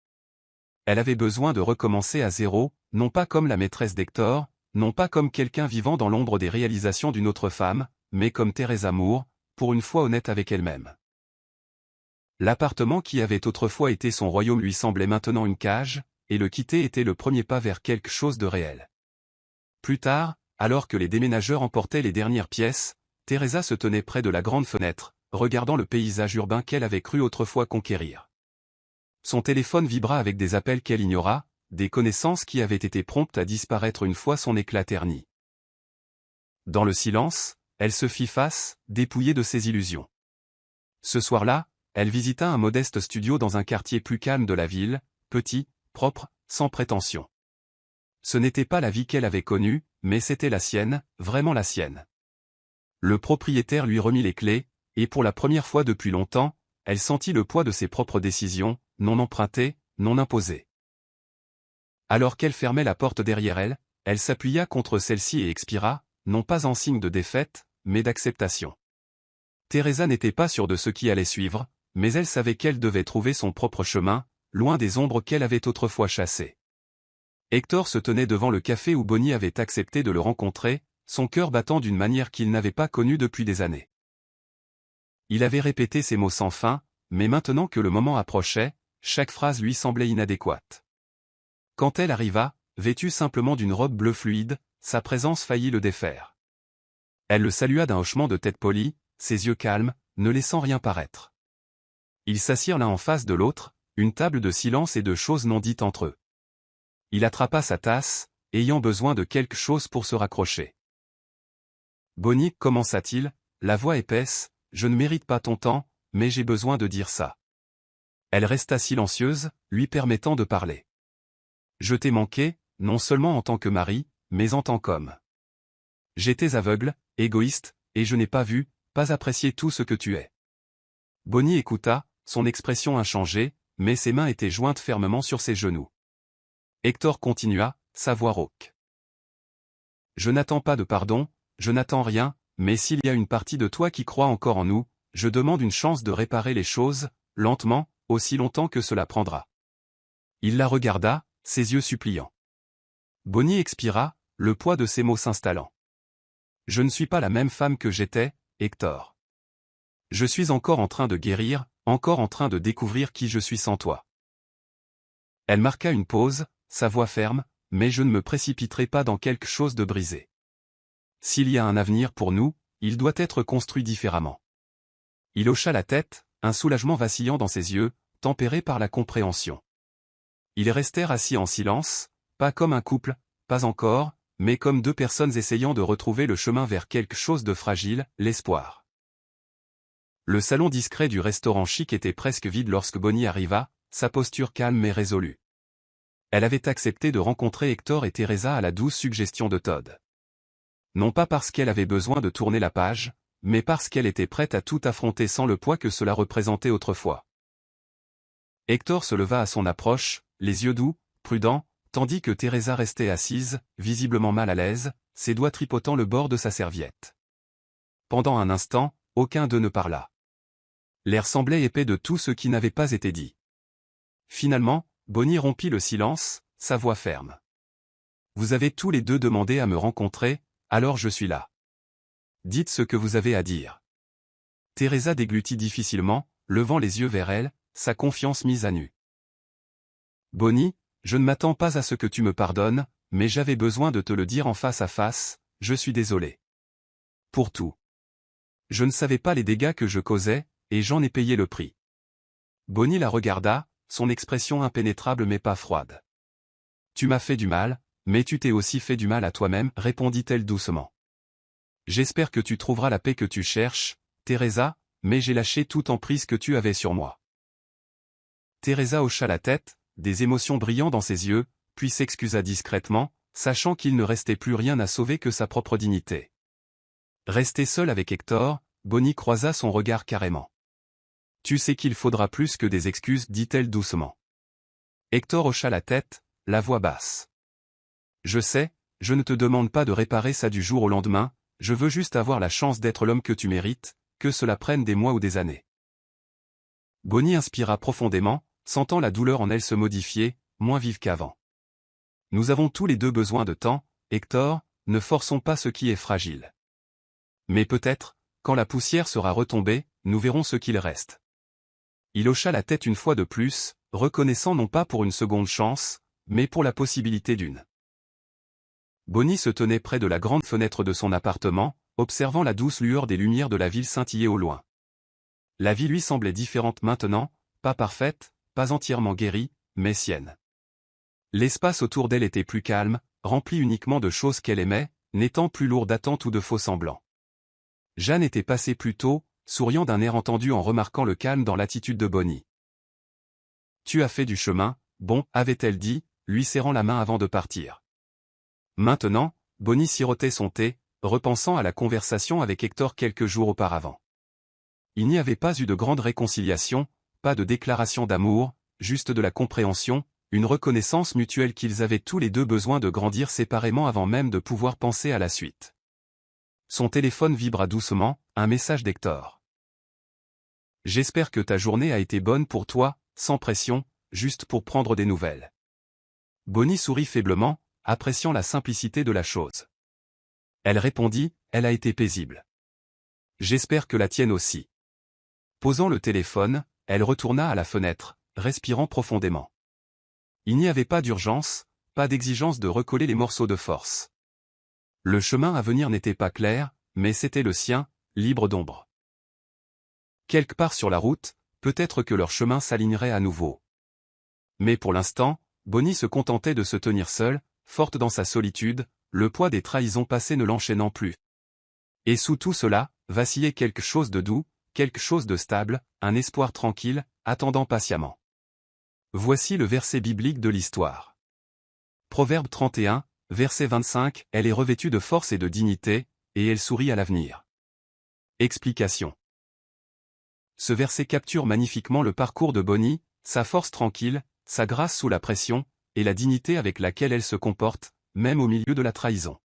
Elle avait besoin de recommencer à zéro, non pas comme la maîtresse d'Hector, non pas comme quelqu'un vivant dans l'ombre des réalisations d'une autre femme, mais comme Teresa Moore, pour une fois honnête avec elle-même. L'appartement qui avait autrefois été son royaume lui semblait maintenant une cage, et le quitter était le premier pas vers quelque chose de réel. Plus tard, alors que les déménageurs emportaient les dernières pièces, Teresa se tenait près de la grande fenêtre, regardant le paysage urbain qu'elle avait cru autrefois conquérir. Son téléphone vibra avec des appels qu'elle ignora, des connaissances qui avaient été promptes à disparaître une fois son éclat terni. Dans le silence, elle se fit face, dépouillée de ses illusions. Ce soir-là, elle visita un modeste studio dans un quartier plus calme de la ville, petit, propre, sans prétention. Ce n'était pas la vie qu'elle avait connue, mais c'était la sienne, vraiment la sienne. Le propriétaire lui remit les clés, et pour la première fois depuis longtemps, elle sentit le poids de ses propres décisions, non empruntées, non imposées. Alors qu'elle fermait la porte derrière elle, elle s'appuya contre celle-ci et expira, non pas en signe de défaite, mais d'acceptation. Teresa n'était pas sûre de ce qui allait suivre, mais elle savait qu'elle devait trouver son propre chemin, loin des ombres qu'elle avait autrefois chassées. Hector se tenait devant le café où Bonnie avait accepté de le rencontrer, son cœur battant d'une manière qu'il n'avait pas connue depuis des années. Il avait répété ces mots sans fin, mais maintenant que le moment approchait, chaque phrase lui semblait inadéquate. Quand elle arriva, vêtue simplement d'une robe bleue fluide, sa présence faillit le défaire. Elle le salua d'un hochement de tête poli, ses yeux calmes, ne laissant rien paraître. Ils s'assirent l'un en face de l'autre, une table de silence et de choses non dites entre eux. Il attrapa sa tasse, ayant besoin de quelque chose pour se raccrocher. « Bonnie, commença-t-il, la voix épaisse, je ne mérite pas ton temps, mais j'ai besoin de dire ça. » Elle resta silencieuse, lui permettant de parler. « Je t'ai manqué, non seulement en tant que mari, mais en tant qu'homme. J'étais aveugle, égoïste, et je n'ai pas vu, pas apprécié tout ce que tu es. » Bonnie écouta, son expression inchangée, mais ses mains étaient jointes fermement sur ses genoux. Hector continua, sa voix rauque. « Je n'attends pas de pardon, je n'attends rien, mais s'il y a une partie de toi qui croit encore en nous, je demande une chance de réparer les choses, lentement, aussi longtemps que cela prendra. » Il la regarda, ses yeux suppliants. Bonnie expira, le poids de ses mots s'installant. « Je ne suis pas la même femme que j'étais, Hector. Je suis encore en train de guérir, encore en train de découvrir qui je suis sans toi. » Elle marqua une pause, sa voix ferme, mais je ne me précipiterai pas dans quelque chose de brisé. S'il y a un avenir pour nous, il doit être construit différemment. Il hocha la tête, un soulagement vacillant dans ses yeux, tempéré par la compréhension. Ils restèrent assis en silence, pas comme un couple, pas encore, mais comme deux personnes essayant de retrouver le chemin vers quelque chose de fragile, l'espoir. Le salon discret du restaurant chic était presque vide lorsque Bonnie arriva, sa posture calme mais résolue. Elle avait accepté de rencontrer Hector et Teresa à la douce suggestion de Todd. Non pas parce qu'elle avait besoin de tourner la page, mais parce qu'elle était prête à tout affronter sans le poids que cela représentait autrefois. Hector se leva à son approche, les yeux doux, prudents, tandis que Teresa restait assise, visiblement mal à l'aise, ses doigts tripotant le bord de sa serviette. Pendant un instant, aucun d'eux ne parla. L'air semblait épais de tout ce qui n'avait pas été dit. Finalement, Bonnie rompit le silence, sa voix ferme. « Vous avez tous les deux demandé à me rencontrer, alors je suis là. Dites ce que vous avez à dire. » Teresa déglutit difficilement, levant les yeux vers elle, sa confiance mise à nu. « Bonnie, je ne m'attends pas à ce que tu me pardonnes, mais j'avais besoin de te le dire en face à face, je suis désolé. Pour tout. Je ne savais pas les dégâts que je causais, et j'en ai payé le prix. » Bonnie la regarda, son expression impénétrable mais pas froide. « Tu m'as fait du mal, mais tu t'es aussi fait du mal à toi-même, répondit-elle doucement. J'espère que tu trouveras la paix que tu cherches, Teresa, mais j'ai lâché toute emprise que tu avais sur moi. » Teresa hocha la tête, des émotions brillant dans ses yeux, puis s'excusa discrètement, sachant qu'il ne restait plus rien à sauver que sa propre dignité. Restée seule avec Hector, Bonnie croisa son regard carrément. « Tu sais qu'il faudra plus que des excuses, dit-elle doucement. Hector hocha la tête, la voix basse. « Je sais, je ne te demande pas de réparer ça du jour au lendemain, je veux juste avoir la chance d'être l'homme que tu mérites, que cela prenne des mois ou des années. » Bonnie inspira profondément, sentant la douleur en elle se modifier, moins vive qu'avant. « Nous avons tous les deux besoin de temps, Hector, ne forçons pas ce qui est fragile. Mais peut-être, quand la poussière sera retombée, nous verrons ce qu'il reste. » Il hocha la tête une fois de plus, reconnaissant non pas pour une seconde chance, mais pour la possibilité d'une. Bonnie se tenait près de la grande fenêtre de son appartement, observant la douce lueur des lumières de la ville scintiller au loin. La vie lui semblait différente maintenant, pas parfaite, pas entièrement guérie, mais sienne. L'espace autour d'elle était plus calme, rempli uniquement de choses qu'elle aimait, n'étant plus lourd d'attentes ou de faux semblants. Jeanne était passée plus tôt, souriant d'un air entendu en remarquant le calme dans l'attitude de Bonnie. « Tu as fait du chemin, bon, avait-elle dit, lui serrant la main avant de partir. Maintenant, Bonnie sirotait son thé, repensant à la conversation avec Hector quelques jours auparavant. Il n'y avait pas eu de grande réconciliation, pas de déclaration d'amour, juste de la compréhension, une reconnaissance mutuelle qu'ils avaient tous les deux besoin de grandir séparément avant même de pouvoir penser à la suite. Son téléphone vibra doucement, un message d'Hector. « J'espère que ta journée a été bonne pour toi, sans pression, juste pour prendre des nouvelles. » Bonnie sourit faiblement, appréciant la simplicité de la chose. Elle répondit, « Elle a été paisible. J'espère que la tienne aussi. » Posant le téléphone, elle retourna à la fenêtre, respirant profondément. Il n'y avait pas d'urgence, pas d'exigence de recoller les morceaux de force. Le chemin à venir n'était pas clair, mais c'était le sien, libre d'ombre. Quelque part sur la route, peut-être que leur chemin s'alignerait à nouveau. Mais pour l'instant, Bonnie se contentait de se tenir seule, forte dans sa solitude, le poids des trahisons passées ne l'enchaînant plus. Et sous tout cela, vacillait quelque chose de doux, quelque chose de stable, un espoir tranquille, attendant patiemment. Voici le verset biblique de l'histoire. Proverbe 31, verset 25, elle est revêtue de force et de dignité, et elle sourit à l'avenir. Explication. Ce verset capture magnifiquement le parcours de Bonnie, sa force tranquille, sa grâce sous la pression, et la dignité avec laquelle elle se comporte, même au milieu de la trahison.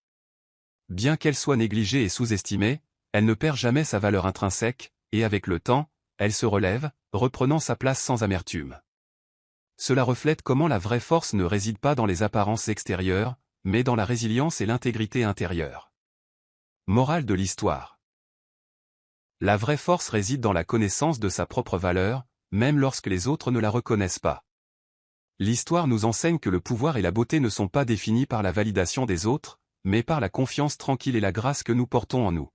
Bien qu'elle soit négligée et sous-estimée, elle ne perd jamais sa valeur intrinsèque, et avec le temps, elle se relève, reprenant sa place sans amertume. Cela reflète comment la vraie force ne réside pas dans les apparences extérieures, mais dans la résilience et l'intégrité intérieure. Morale de l'histoire. La vraie force réside dans la connaissance de sa propre valeur, même lorsque les autres ne la reconnaissent pas. L'histoire nous enseigne que le pouvoir et la beauté ne sont pas définis par la validation des autres, mais par la confiance tranquille et la grâce que nous portons en nous.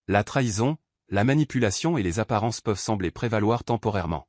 La trahison, la manipulation et les apparences peuvent sembler prévaloir temporairement.